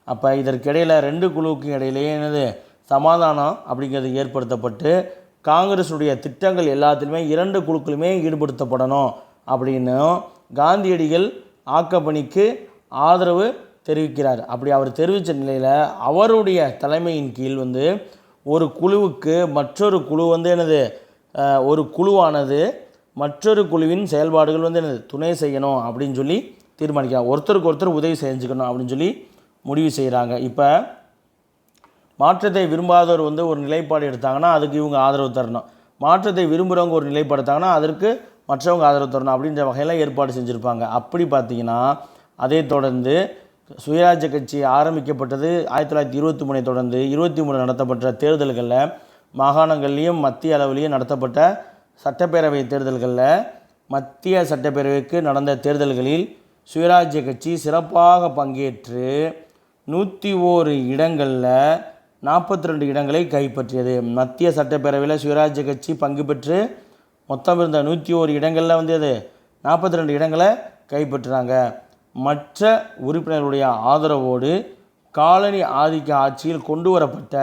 அப்போ இதற்கிடையில் ரெண்டு குழுவுக்கும் இடையிலேயே சமாதானம் அப்படிங்கிறது ஏற்படுத்தப்பட்டு காங்கிரஸுடைய திட்டங்கள் எல்லாத்துலேயுமே இரண்டு குழுக்களுமே ஈடுபடுத்தப்படணும் அப்படின்னு காந்தியடிகள் ஆக்கப்பணிக்கு ஆதரவு தெரிவிக்கிறார். அப்படி அவர் தெரிவித்த நிலையில் அவருடைய தலைமையின் கீழ் ஒரு குழுவுக்கு மற்றொரு குழு ஒரு குழுவானது மற்றொரு குழுவின் செயல்பாடுகள் துணை செய்யணும் அப்படின்னு சொல்லி தீர்மானிக்கிறாங்க. ஒருத்தருக்கு ஒருத்தர் உதவி செஞ்சுக்கணும் அப்படின்னு சொல்லி முடிவு செய்கிறாங்க. இப்போ மாற்றத்தை விரும்பாதவர் ஒரு நிலைப்பாடு எடுத்தாங்கன்னா அதுக்கு இவங்க ஆதரவு தரணும், மாற்றத்தை விரும்புகிறவங்க ஒரு நிலைப்பாடு எடுத்தாங்கன்னா அதற்கு மற்றவங்க ஆதரவு தரணும் அப்படின்ற வகையில் ஏற்பாடு செஞ்சுருப்பாங்க. அப்படி பார்த்திங்கன்னா அதை தொடர்ந்து சுயராஜ்ய கட்சி ஆரம்பிக்கப்பட்டது 1923 தொடர்ந்து 23 நடத்தப்பட்ட தேர்தல்களில் மாகாணங்கள்லேயும் மத்திய அளவிலையும் நடத்தப்பட்ட சட்டப்பேரவை தேர்தல்களில் மத்திய சட்டப்பேரவைக்கு நடந்த தேர்தல்களில் சுயராஜ்ய கட்சி சிறப்பாக பங்கேற்று 101 இடங்களில் 42 இடங்களை கைப்பற்றியது. மத்திய சட்டப்பேரவையில் சுயராஜ்ய கட்சி பங்கு பெற்று மொத்தம் இருந்த 101 இடங்களில் அது 42 இடங்களை கைப்பற்றுறாங்க. மற்ற உறுப்பினர்களுடைய ஆதரவோடு காலனி ஆதிக்க ஆட்சியில் கொண்டு வரப்பட்ட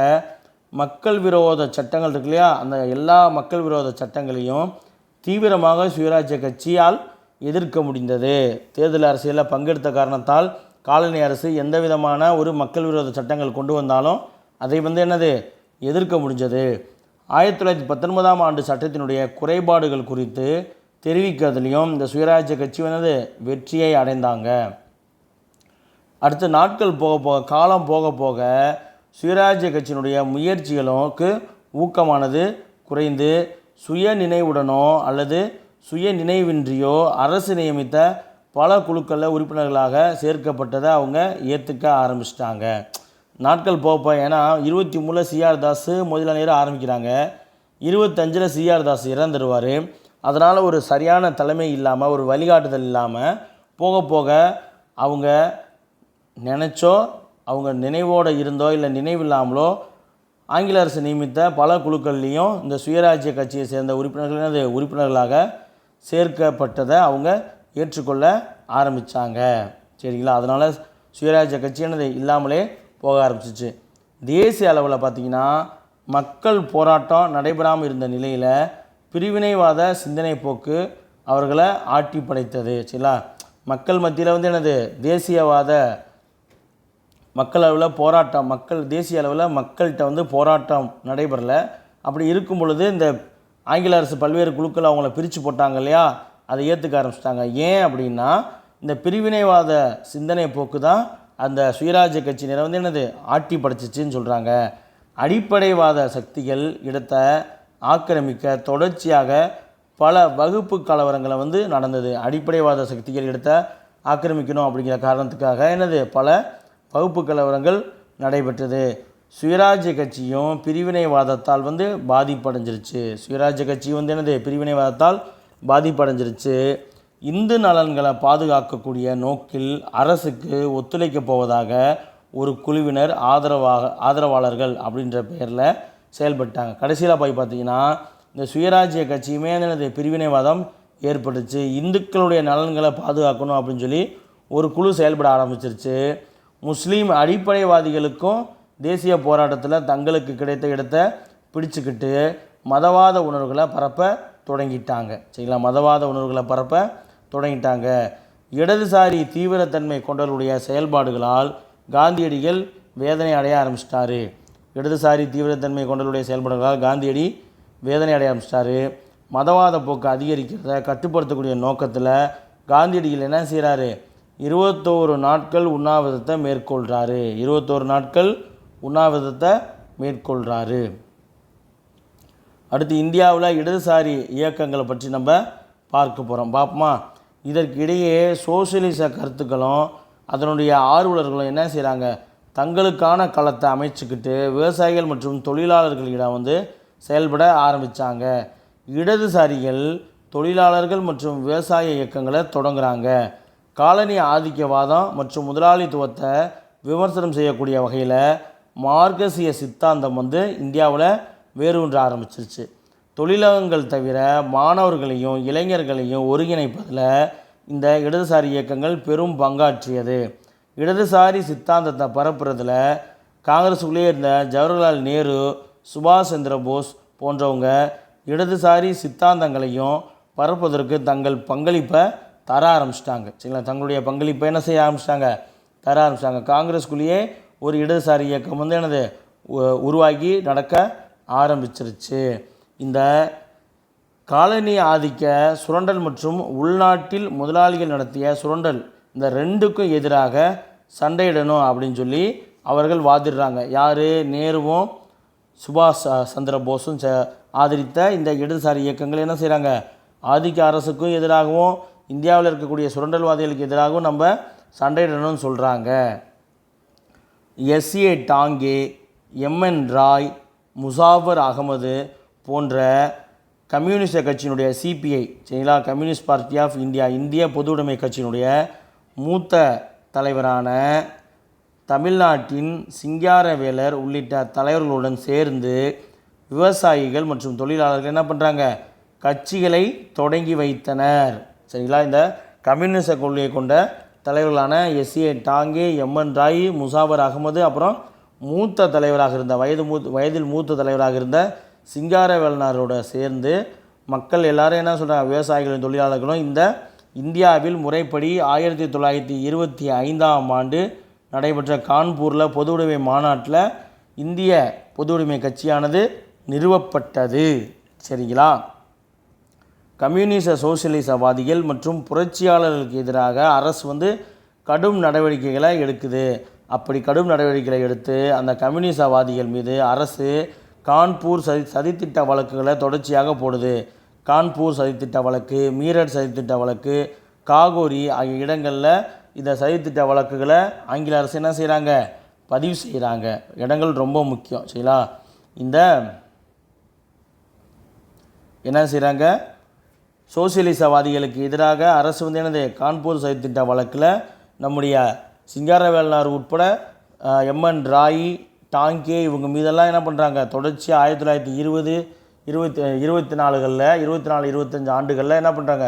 மக்கள் விரோத சட்டங்கள் இருக்கு இல்லையா, அந்த எல்லா மக்கள் விரோத சட்டங்களையும் தீவிரமாக சுயராஜ்ய கட்சியால் எதிர்க்க முடிந்தது. தேர்தல் அரசியலில் பங்கெடுத்த காரணத்தால் காலனி அரசு எந்த விதமான ஒரு மக்கள் விரோத சட்டங்கள் கொண்டு வந்தாலும் அதை எதிர்க்க முடிஞ்சது. 1919ஆம் ஆண்டு சட்டத்தினுடைய குறைபாடுகள் குறித்து தெரிவிக்கிறதுலையும் இந்த சுயராஜ்ய கட்சி வெற்றியை அடைந்தாங்க. அடுத்த நாட்கள் போக போக காலம் போக போக சுயராஜ்ய கட்சியினுடைய முயற்சிகளுக்கு ஊக்கமானது குறைந்து சுய நினைவுடனோ அல்லது சுய நினைவின்றியோ அரசு நியமித்த பல குழுக்களில் உறுப்பினர்களாக சேர்க்கப்பட்டதை அவங்க ஏற்றுக்க ஆரம்பிச்சிட்டாங்க. நாட்கள் போப்போ, ஏன்னா 23 சிஆர் தாஸ் மோதிலால் நேரு ஆரம்பிக்கிறாங்க, 25 சிஆர் தாஸ் இறந்துடுவார். அதனால் ஒரு சரியான தலைமை இல்லாமல், ஒரு வழிகாட்டுதல் இல்லாமல் போக போக அவங்க நினச்சோ அவங்க நினைவோடு இருந்தோ இல்லை நினைவில்லாமலோ ஆங்கில அரசு நியமித்த பல குழுக்கள்லேயும் இந்த சுயராஜ்ய கட்சியை சேர்ந்த உறுப்பினர்களாக சேர்க்கப்பட்டதை அவங்க ஏற்றுக்கொள்ள ஆரம்பித்தாங்க. சரிங்களா? அதனால் சுயராஜ்ய கட்சி என்னது இல்லாமலே போக ஆரம்பிச்சிச்சு. தேசிய அளவில் பார்த்திங்கன்னா மக்கள் போராட்டம் நடைபெறாமல் இருந்த நிலையில் பிரிவினைவாத சிந்தனை போக்கு அவர்களை ஆட்டி படைத்தது. சரிங்களா? மக்கள் மத்தியில் என்னது தேசியவாத மக்கள் அளவில் போராட்டம், தேசிய அளவில் மக்கள்கிட்ட போராட்டம் நடைபெறலை. அப்படி இருக்கும் பொழுது இந்த ஆங்கில அரசு பல்வேறு குழுக்கள் அவங்கள பிரித்து போட்டாங்க இல்லையா, அதை ஏற்றுக்க ஆரம்பிச்சிட்டாங்க. ஏன் அப்படின்னா இந்த பிரிவினைவாத சிந்தனை போக்கு தான் அந்த சுயராஜ்ய கட்சியினரை என்னது ஆட்டி படைச்சிச்சின்னு சொல்கிறாங்க. அடிப்படைவாத சக்திகள் இடத்தை ஆக்கிரமிக்க தொடர்ச்சியாக பல வகுப்பு கலவரங்களை நடந்தது. அடிப்படைவாத சக்திகள் இடத்தை ஆக்கிரமிக்கணும் அப்படிங்கிற காரணத்துக்காக பல வகுப்பு கலவரங்கள் நடைபெற்றது. சுயராஜ்ய கட்சியும் பிரிவினைவாதத்தால் பாதிப்படைஞ்சிருச்சு. சுயராஜ்ய கட்சியும் பிரிவினைவாதத்தால் பாதிப்படைஞ்சிருச்சு. இந்து நலன்களை பாதுகாக்கக்கூடிய நோக்கில் அரசுக்கு ஒத்துழைக்கப் போவதாக ஒரு குழுவினர் ஆதரவாளர்கள் அப்படின்ற பெயரில் செயல்பட்டாங்க. கடைசியில் போய் பார்த்திங்கன்னா இந்த சுயராஜ்ய கட்சியுமே பிரிவினைவாதம் ஏற்பட்டுச்சு. இந்துக்களுடைய நலன்களை பாதுகாக்கணும் அப்படின்னு சொல்லி ஒரு குழு செயல்பட ஆரம்பிச்சிருச்சு. முஸ்லீம் அடிப்படைவாதிகளுக்கும் தேசிய போராட்டத்தில் தங்களுக்கு கிடைத்த இடத்தை பிடிச்சிக்கிட்டு மதவாத உணர்வுகளை பரப்ப தொடங்கிட்டாங்க. சரிங்களா? மதவாத உணர்வுகளை பரப்ப தொடங்கிட்டாங்க. இடதுசாரி தீவிரத்தன்மை கொண்டவர்களுடைய செயல்பாடுகளால் காந்தியடிகள் வேதனை அடைய ஆரம்பிச்சிட்டாரு. இடதுசாரி தீவிரத்தன்மை கொண்டவர்களுடைய செயல்பாடுகளால் காந்தியடி வேதனை அடைய ஆரம்பிச்சிட்டாரு. மதவாத போக்கு அதிகரிக்கிறத கட்டுப்படுத்தக்கூடிய நோக்கத்தில் காந்தியடிகள் என்ன செய்கிறாரு, 21 நாட்கள் உண்ணாவிரதத்தை மேற்கொள்கிறாரு. 21 நாட்கள் உண்ணாவிரதத்தை மேற்கொள்கிறாரு. அடுத்து இந்தியாவில் இடதுசாரி இயக்கங்களை பற்றி நம்ம பார்க்க போகிறோம். பார்ப்போமா? இதற்கிடையே சோசியலிச கருத்துக்களும் அதனுடைய ஆர்வலர்களும் என்ன செய்கிறாங்க, தங்களுக்கான களத்தை அமைச்சுக்கிட்டு விவசாயிகள் மற்றும் தொழிலாளர்களிடம் செயல்பட ஆரம்பித்தாங்க. இடதுசாரிகள் தொழிலாளர்கள் மற்றும் விவசாய இயக்கங்களை தொடங்குகிறாங்க. காலனி ஆதிக்கவாதம் மற்றும் முதலாளித்துவத்தை விமர்சனம் செய்யக்கூடிய வகையில் மார்க்சிய சித்தாந்தம் இந்தியாவில் வேரூன்ற ஆரம்பிச்சிருச்சு. தொழிலகங்கள் தவிர மாணவர்களையும் இளைஞர்களையும் ஒருங்கிணைப்பதில் இந்த இடதுசாரி இயக்கங்கள் பெரும் பங்காற்றியது. இடதுசாரி சித்தாந்தத்தை பரப்புறதில் காங்கிரஸுக்குள்ளே இருந்த ஜவஹர்லால் நேரு, சுபாஷ் சந்திர போஸ் போன்றவங்க இடதுசாரி சித்தாந்தங்களையும் பரப்புவதற்கு தங்கள் பங்களிப்பை தர ஆரம்பிச்சிட்டாங்க. சரிங்களா? தங்களுடைய பங்களிப்பை என்ன செய்ய ஆரம்பிச்சிட்டாங்க, தர ஆரம்பிச்சிட்டாங்க. காங்கிரஸுக்குள்ளேயே ஒரு இடதுசாரி இயக்கம் உருவாகி நடக்க ஆரம்பிச்சிருச்சு. இந்த காலனி ஆதிக்க சுரண்டல் மற்றும் உள்நாட்டில் முதலாளிகள் நடத்திய சுரண்டல், இந்த ரெண்டுக்கும் எதிராக சண்டையிடணும் அப்படின்னு சொல்லி அவர்கள் வாதிடுறாங்க. யார்? நேருவும் சுபாஷ் சந்திர போஸும் ஆதரித்த இந்த இடதுசாரி இயக்கங்கள் என்ன செய்கிறாங்க, ஆதிக்க அரசுக்கும் எதிராகவும் இந்தியாவில் இருக்கக்கூடிய சுரண்டல்வாதிகளுக்கு எதிராகவும் நம்ம சண்டையிடணும்னு சொல்கிறாங்க. எஸ்ஏ டாங்கே, எம்என் ராய், முசாஃபர் அகமது போன்ற கம்யூனிஸ்ட் கட்சியினுடைய சிபிஐ, சரிங்களா, கம்யூனிஸ்ட் பார்ட்டி ஆஃப் இந்தியா, இந்திய பொதுவுடைமை கட்சியினுடைய மூத்த தலைவரான தமிழ்நாட்டின் சிங்காரவேலர் உள்ளிட்ட தலைவர்களுடன் சேர்ந்து விவசாயிகள் மற்றும் தொழிலாளர்கள் என்ன பண்ணுறாங்க, கட்சிகளை தொடங்கி வைத்தனர். சரிங்களா? இந்த கம்யூனிச கொள்கையை கொண்ட தலைவர்களான எஸ்ஏ டாங்கே, எம்என் ராய், முசாஃபர் அகமது, அப்புறம் மூத்த தலைவராக இருந்த வயதில் மூத்த தலைவராக இருந்த சிங்காரவேலனாரோட சேர்ந்து மக்கள் எல்லாரும் என்ன சொல்கிறாங்க, விவசாயிகளும் தொழிலாளர்களும் இந்த இந்தியாவில் முறைப்படி 1925ஆம் ஆண்டு நடைபெற்ற கான்பூரில் பொதுவுடைமை மாநாட்டில் இந்திய பொதுவுடைமை கட்சியானது நிறுவப்பட்டது. சரிங்களா? கம்யூனிச சோசியலிசவாதிகள் மற்றும் புரட்சியாளர்களுக்கு எதிராக அரசு கடும் நடவடிக்கைகளை எடுக்குது. அப்படி கடும் நடவடிக்கைகளை எடுத்து அந்த கம்யூனிசவாதிகள் மீது அரசு கான்பூர் சதித்திட்ட வழக்குகளை தொடர்ச்சியாக போடுது. கான்பூர் சதித்திட்ட வழக்கு, மீரட் சதித்திட்ட வழக்கு, காகோரி ஆகிய இடங்களில் இந்த சதித்திட்ட வழக்குகளை ஆங்கில அரசு என்ன செய்கிறாங்க, பதிவு செய்கிறாங்க. இடங்கள் ரொம்ப முக்கியம். சரிங்களா, இந்த என்ன செய்கிறாங்க, சோசியலிசவாதிகளுக்கு எதிராக அரசு வந்து என்னது கான்பூர் சதித்திட்ட வழக்கில் நம்முடைய சிங்காரவேலனார் உட்பட எம்என் ராய், டாங்கே இவங்க மீதெல்லாம் என்ன பண்ணுறாங்க, தொடர்ச்சியாக 1920, 24 25 ஆண்டுகளில் என்ன பண்ணுறாங்க,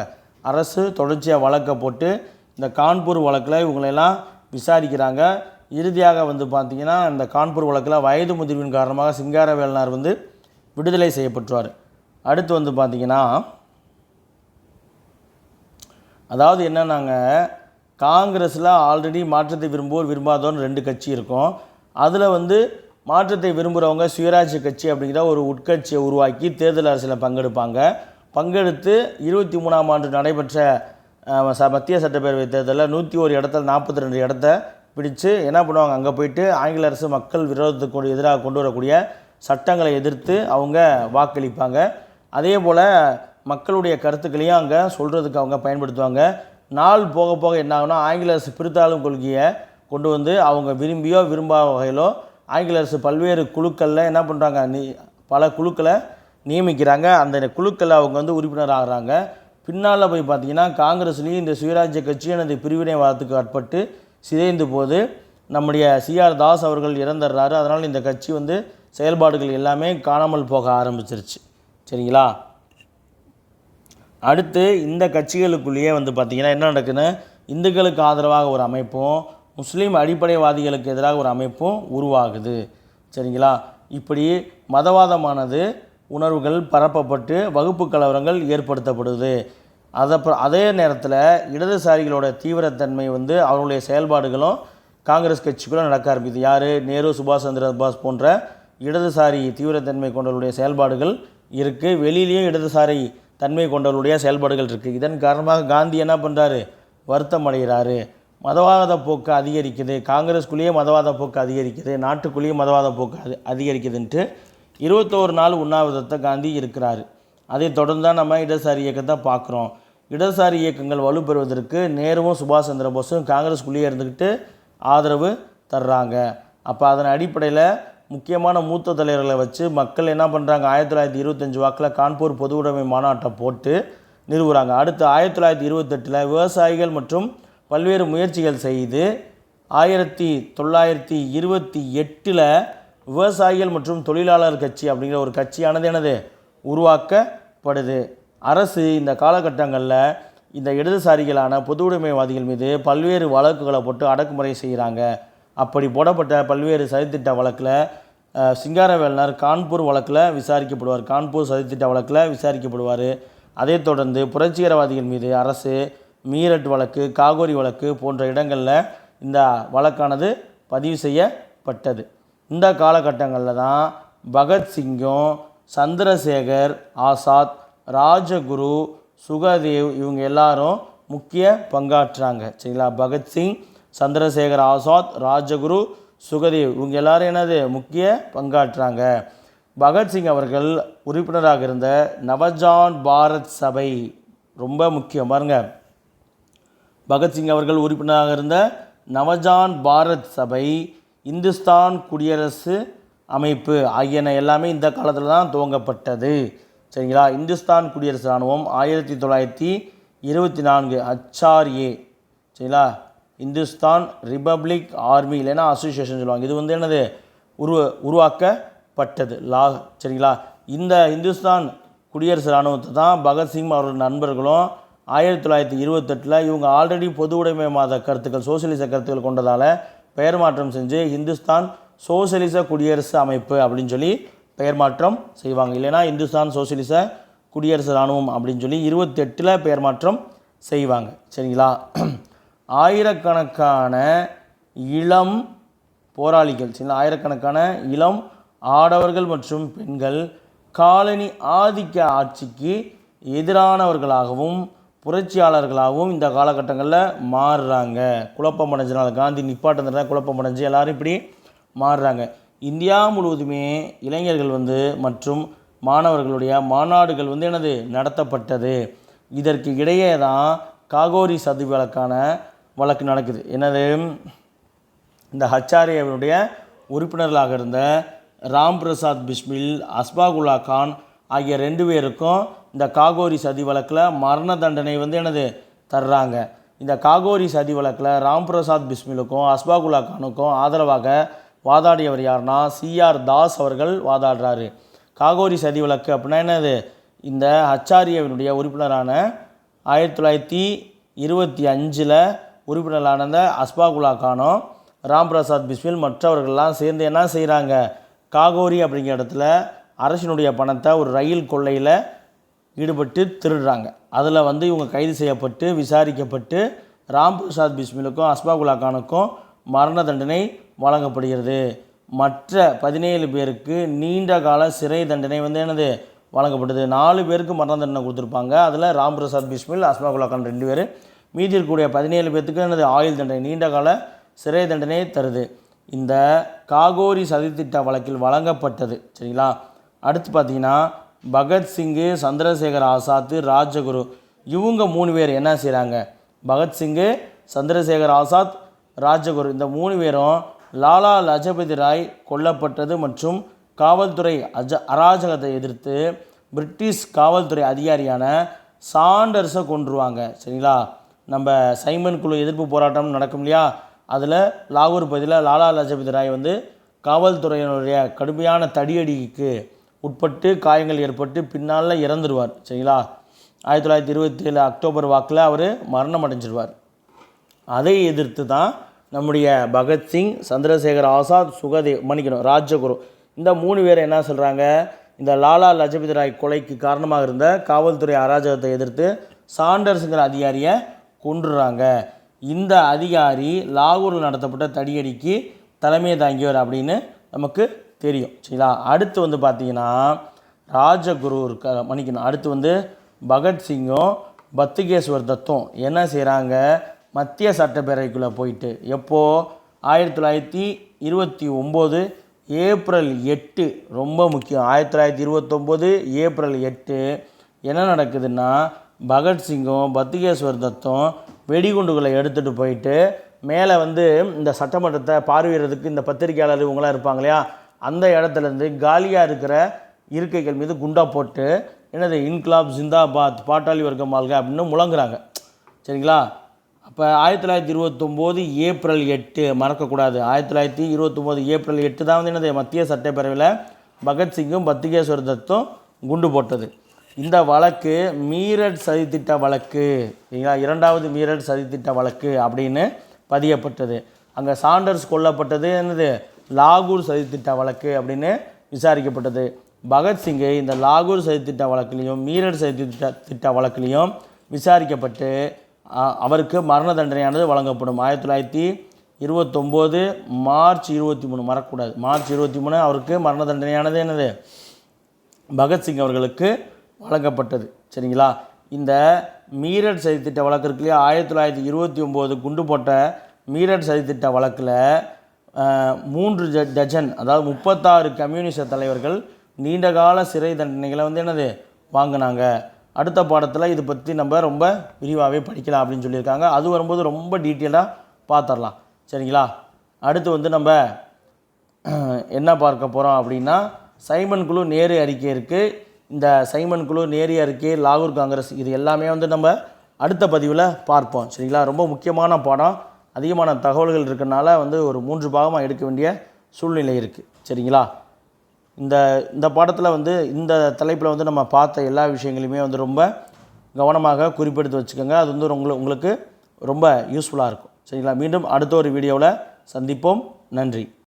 அரசு தொடர்ச்சியாக வழக்கை போட்டு இந்த கான்பூர் வழக்கில் இவங்களெல்லாம் விசாரிக்கிறாங்க. இறுதியாக வந்து பார்த்திங்கன்னா இந்த கான்பூர் வழக்கில் வயது முதிர்வின் காரணமாக சிங்காரவேலனார் வந்து விடுதலை செய்யப்பட்டுருவார். அடுத்து வந்து பார்த்திங்கன்னா அதாவது என்னன்னாங்க, காங்கிரஸில் ஆல்ரெடி மாற்றத்தை விரும்புவோர் விரும்பாதோன்னு 2 கட்சி இருக்கும். அதில் வந்து மாற்றத்தை விரும்புகிறவங்க சுயராஜ்ய கட்சி அப்படிங்கிற ஒரு உட்கட்சியை உருவாக்கி தேர்தல் அரசியலில் பங்கெடுப்பாங்க. பங்கெடுத்து 23ஆம் ஆண்டு நடைபெற்ற மத்திய சட்டப்பேரவை தேர்தலில் 101 இடத்துல 42 இடத்த பிடிச்சு என்ன பண்ணுவாங்க, அங்கே போயிட்டு ஆங்கில அரசு மக்கள் விரோதத்துக்கு எதிராக கொண்டு வரக்கூடிய சட்டங்களை எதிர்த்து அவங்க வாக்களிப்பாங்க. அதே போல் மக்களுடைய கருத்துக்களையும் அங்கே சொல்கிறதுக்கு அவங்க பயன்படுத்துவாங்க. நாள் போக போக என்ன ஆகுனா, ஆங்கில அரசு பிரித்தாளும் கொள்கையை கொண்டு வந்து அவங்க விரும்பியோ விரும்பாத வகையிலோ ஆங்கில அரசு பல்வேறு குழுக்களில் என்ன பண்ணுறாங்க, பல குழுக்களை நியமிக்கிறாங்க. அந்த குழுக்களில் அவங்க வந்து உறுப்பினர் ஆகிறாங்க. பின்னால் போய் பார்த்திங்கன்னா காங்கிரஸ்லேயும் இந்த சுயராஜ்ய கட்சி எனது பிரிவினைவாதத்துக்கு ஆட்பட்டு சிதைந்து போது நம்முடைய CR தாஸ் அவர்கள் இறந்துடுறாரு. அதனால் இந்த கட்சி வந்து செயல்பாடுகள் எல்லாமே காணாமல் போக ஆரம்பிச்சிருச்சு. சரிங்களா, அடுத்து இந்த கட்சிகளுக்குள்ளேயே வந்து பார்த்திங்கன்னா என்ன நடக்குதுன்னு, இந்துக்களுக்கு ஆதரவாக ஒரு அமைப்பும் முஸ்லீம் அடிப்படைவாதிகளுக்கு எதிராக ஒரு அமைப்பும் உருவாகுது. சரிங்களா, இப்படி மதவாதமானது உணர்வுகள் பரப்பப்பட்டு வகுப்பு கலவரங்கள் ஏற்படுத்தப்படுது. அதே நேரத்தில் இடதுசாரிகளோட தீவிரத்தன்மை வந்து அவர்களுடைய செயல்பாடுகளும் காங்கிரஸ் கட்சிக்குள்ளே நடக்க ஆரம்பிக்குது. யார், நேரு, சுபாஷ் சந்திர போஸ் போன்ற இடதுசாரி தீவிரத்தன்மை கொண்டவர்களுடைய செயல்பாடுகள் இருக்குது. வெளியிலேயும் இடதுசாரி தன்மை கொண்டவர்களுடைய செயல்பாடுகள் இருக்குது. இதன் காரணமாக காந்தி என்ன பண்ணுறாரு, வருத்தம் அடைகிறாரு. மதவாத போக்கு அதிகரிக்குது, காங்கிரஸ்குள்ளேயே மதவாத போக்கு அதிகரிக்குது, நாட்டுக்குள்ளேயே மதவாத போக்கு அதிகரிக்குதுன்ட்டு 21 நாள் உண்ணாவிரதத்தை காந்தி இருக்கிறார். அதை தொடர்ந்து தான் நம்ம இடதுசாரி இயக்கத்தை பார்க்குறோம். இடதுசாரி இயக்கங்கள் வலுப்பெறுவதற்கு நேருவும் சுபாஷ் சந்திர போஸும் காங்கிரஸ்குள்ளேயே இருந்துக்கிட்டு ஆதரவு தர்றாங்க. அப்போ அதன் அடிப்படையில் முக்கியமான மூத்த தலைவர்களை வச்சு மக்கள் என்ன பண்ணுறாங்க, 1925 வாக்கில் கான்பூர் பொது உடைமை மாநாட்டை போட்டு நிறுவுகிறாங்க. அடுத்து 1928 விவசாயிகள் மற்றும் பல்வேறு முயற்சிகள் செய்து 1928 விவசாயிகள் மற்றும் தொழிலாளர் கட்சி அப்படிங்கிற ஒரு கட்சியானது எனது உருவாக்கப்படுது. அரசு இந்த காலகட்டங்களில் இந்த இடதுசாரிகளான பொது உடைமைவாதிகள் மீது பல்வேறு வழக்குகளை போட்டு அடக்குமுறை செய்கிறாங்க. அப்படி போடப்பட்ட பல்வேறு சதித்திட்ட வழக்கில் சிங்காரவேலனார் கான்பூர் வழக்கில் விசாரிக்கப்படுவார், கான்பூர் சதித்திட்ட வழக்கில் விசாரிக்கப்படுவார். அதைத் தொடர்ந்து புரட்சிகரவாதிகள் மீது அரசு மீரட் வழக்கு, காகோரி வழக்கு போன்ற இடங்களில் இந்த வழக்கானது பதிவு செய்யப்பட்டது. இந்த காலகட்டங்களில் தான் பகத்சிங்கும் சந்திரசேகர் ஆசாத், ராஜகுரு, சுகதேவ் இவங்க எல்லாரும் முக்கிய பங்காற்றுறாங்க. சரிங்களா, பகத்சிங், சந்திரசேகர் ஆசாத், ராஜகுரு, சுகதேவ் இவங்க எல்லாரும் என்னது முக்கிய பங்காற்றுறாங்க. பகத்சிங் அவர்கள் உறுப்பினராக இருந்த நவஜான் பாரத் சபை ரொம்ப முக்கியம் பாருங்க. பகத்சிங் அவர்கள் உறுப்பினராக இருந்த நவஜான் பாரத் சபை, இந்துஸ்தான் குடியரசு அமைப்பு ஆகியன எல்லாமே இந்த காலத்தில் தான் துவங்கப்பட்டது. சரிங்களா, இந்துஸ்தான் குடியரசு இராணுவம் 1924 HRA. சரிங்களா, இந்துஸ்தான் ரிப்பப்ளிக் ஆர்மி இல்லைன்னா அசோசியேஷன் சொல்லுவாங்க. இது வந்து என்னது உருவாக்கப்பட்டது லா. சரிங்களா, இந்த இந்துஸ்தான் குடியரசு இராணுவத்தை தான் பகத்சிங் அவர்கள் நண்பர்களும் 1928 இவங்க ஆல்ரெடி பொது உடைமைவாத கருத்துக்கள் சோசியலிச கருத்துக்கள் கொண்டதால் பெயர் மாற்றம் செஞ்சு இந்துஸ்தான் சோசியலிச குடியரசு அமைப்பு அப்படின்னு சொல்லி பெயர் மாற்றம் செய்வாங்க. இல்லைனா இந்துஸ்தான் சோசியலிச குடியரசு இராணுவம் அப்படின்னு சொல்லி 28 பெயர் மாற்றம் செய்வாங்க. சரிங்களா, ஆயிரக்கணக்கான இளம் போராளிகள், சரிங்களா, ஆயிரக்கணக்கான இளம் ஆடவர்கள் மற்றும் பெண்கள் காலனி ஆதிக்க ஆட்சிக்கு எதிரானவர்களாகவும் புரட்சியாளர்களாகவும் இந்த காலகட்டங்களில் மாறுறாங்க. குழப்பம் அடைஞ்சனால காந்தி நிப்பாட்டினால குழப்பம் அடைஞ்சு எல்லோரும் இப்படி மாறுறாங்க. இந்தியா முழுவதுமே இளைஞர்கள் மற்றும் மாணவர்களுடைய மாநாடுகள் நடத்தப்பட்டது. இதற்கு இடையே தான் காகோரி சதி வழக்கு நடக்குது. என்னது, இந்த ஹச்சாரியனுடைய உறுப்பினர்களாக இருந்த ராம் பிரசாத் பிஸ்மில், அஸ்பாகுல்லா கான் ஆகிய 2 பேருக்கும் இந்த காகோரி சதி வழக்கில் மரண தண்டனை தர்றாங்க. இந்த காகோரி சதி வழக்கில் ராம் பிரசாத் பிஸ்மிலுக்கும் அஸ்பாகுல்லா கானுக்கும் ஆதரவாக வாதாடியவர் யாருன்னா சிஆர் தாஸ் அவர்கள் வாதாடுறாரு. காகோரி சதி வழக்கு அப்படின்னா என்னது, இந்த ஹச்சாரியனுடைய உறுப்பினரான 1925 உறுப்பினரான இந்த அஸ்பாகுல்லா கானும் ராம் பிரசாத் பிஸ்மில் மற்றவர்கள்லாம் சேர்ந்து என்ன செய்கிறாங்க, காகோரி அப்படிங்கிற இடத்துல அரசினுடைய பணத்தை ஒரு ரயில் கொள்ளையில் ஈடுபட்டு திருடுறாங்க. அதில் இவங்க கைது செய்யப்பட்டு விசாரிக்கப்பட்டு ராம் பிரசாத் பிஸ்மிலுக்கும் அஸ்பாகுல்லா கானுக்கும் மரண தண்டனை வழங்கப்படுகிறது. மற்ற 17 பேருக்கு நீண்ட கால சிறை தண்டனை வழங்கப்பட்டது. 4 பேருக்கு மரண தண்டனை கொடுத்துருப்பாங்க. அதில் ராம் பிரசாத் பிஸ்மில், அஸ்பாகுல்லா கான் 2 பேர். மீதி இருக்கக்கூடிய 17 பேர்த்துக்கு ஆயுள் தண்டனை, நீண்ட கால சிறை தண்டனை தருது. இந்த காகோரி சதித்திட்ட வழக்கில் வழங்கப்பட்டது. சரிங்களா. அடுத்து பார்த்தீங்கன்னா பகத்சிங்கு, சந்திரசேகர் ஆசாத், ராஜகுரு இவங்க 3 பேர் என்ன செய்கிறாங்க, பகத்சிங்கு, சந்திரசேகர் ஆசாத், ராஜகுரு இந்த 3 பேரும் லாலா லஜபதி ராய் கொல்லப்பட்டது மற்றும் காவல்துறை அராஜகத்தை எதிர்த்து பிரிட்டிஷ் காவல்துறை அதிகாரியான சாண்டர்ஸை கொன்றுவாங்க. சரிங்களா. நம்ம சைமன் குழு எதிர்ப்பு போராட்டம் நடக்கும் இல்லையா, அதில் லாகூர் பகுதியில் லாலா லஜபதி ராய் காவல்துறையினுடைய கடுமையான தடியடிக்கு உட்பட்டு காயங்கள் ஏற்பட்டு பின்னால் இறந்துடுவார். சரிங்களா. 1927 அக்டோபர் வாக்கில் அவர் மரணம் அடைஞ்சிடுவார். அதை எதிர்த்து தான் நம்முடைய பகத்சிங், சந்திரசேகர் ஆசாத், ராஜகுரு இந்த 3 பேர் என்ன சொல்கிறாங்க, இந்த லாலா லஜபதி ராய் கொலைக்கு காரணமாக இருந்த காவல்துறை அராஜகத்தை எதிர்த்து சாண்டர்ஸுங்கிற அதிகாரியை கொன்றுறாங்க. இந்த அதிகாரி லாகூரில் நடத்தப்பட்ட தடியடிக்கு தலைமை தாங்கியவர் அப்படின்னு நமக்கு தெரியும். சரிங்களா. அடுத்து பார்த்திங்கன்னா ராஜகுரு அடுத்து பகத்சிங்கும் பத்துகேஸ்வர் தத்தும் என்ன செய்கிறாங்க, மத்திய சட்டப்பேரவைக்குள்ளே போயிட்டு எப்போது 1929 ஏப்ரல் 8 ரொம்ப முக்கியம். 1929 ஏப்ரல் 8 என்ன நடக்குதுன்னா, பகத்சிங்கும் பத்துகேஸ்வர் தத்தும் வெடிகுண்டுகளை எடுத்துகிட்டு போயிட்டு மேலே இந்த சட்டமன்றத்தை பார்வையிடுறதுக்கு இந்த பத்திரிகையாளர் இவங்களாம் இருப்பாங்க இல்லையா, அந்த இடத்துலேருந்து காலியாக இருக்கிற இருக்கைகள் மீது குண்டா போட்டு இன்க்லாப் ஜிந்தாபாத், பாட்டாளி வர்க்கம் வாழ்க அப்படின்னு முழங்குறாங்க. சரிங்களா. அப்போ 1929 ஏப்ரல் 8 மறக்கக்கூடாது. 1929 ஏப்ரல் 8 தான் மத்திய சட்டப்பேரவையில் பகத்சிங்கும் பத்துகேஸ்வர் தத்தும் குண்டு போட்டது. இந்த வழக்கு மீரட் சதித்திட்ட வழக்கு, சரிங்களா, 2வது மீரட் சதித்திட்ட வழக்கு அப்படின்னு பதியப்பட்டது. அங்கே சாண்டர்ஸ் கொல்லப்பட்டது லாகூர் சதித்திட்ட வழக்கு அப்படின்னு விசாரிக்கப்பட்டது. பகத்சிங்கை இந்த லாகூர் சதித்திட்ட வழக்கிலையும் மீரட் சதித்திட்ட வழக்கிலையும் விசாரிக்கப்பட்டு அவருக்கு மரண தண்டனையானது வழங்கப்படும். 1929 மார்ச் 23 மறக்கக்கூடாது, மார்ச் 23 அவருக்கு மரண தண்டனையானது பகத்சிங் அவர்களுக்கு வழங்கப்பட்டது. சரிங்களா. இந்த மீரட் சதித்திட்ட வழக்கு இருக்கு இல்லையா, 1929 குண்டு போட்ட மீரட் சதித்திட்ட வழக்கில் 3 டஜன் அதாவது 36 கம்யூனிஸ்ட் தலைவர்கள் நீண்டகால சிறை தண்டனைகளை வாங்கினாங்க. அடுத்த பாடத்தில் இது பற்றி நம்ம ரொம்ப விரிவாகவே படிக்கலாம் அப்படின்னு சொல்லியிருக்காங்க. அது வரும்போது ரொம்ப டீட்டெயிலாக பார்த்துடலாம். சரிங்களா. அடுத்து நம்ம என்ன பார்க்க போகிறோம் அப்படின்னா, சைமன் குழு நேரு அறிக்கை இருக்குது. இந்த சைமன் குழு நேரு அறிக்கை, லாகூர் காங்கிரஸ் இது எல்லாமே நம்ம அடுத்த பதிவில் பார்ப்போம். சரிங்களா. ரொம்ப முக்கியமான பாடம், அதிகமான தகவல்கள் இருக்கிறனால ஒரு 3 பாகமாக எடுக்க வேண்டிய சூழ்நிலை இருக்குது. சரிங்களா. இந்த பாடத்தில் இந்த தலைப்பில் நம்ம பார்த்த எல்லா விஷயங்களையுமே ரொம்ப கவனமாக குறிப்பெடுத்து வச்சுக்கோங்க. அது உங்களுக்கு ரொம்ப யூஸ்ஃபுல்லாக இருக்கும். சரிங்களா. மீண்டும் அடுத்த ஒரு வீடியோவில் சந்திப்போம். நன்றி.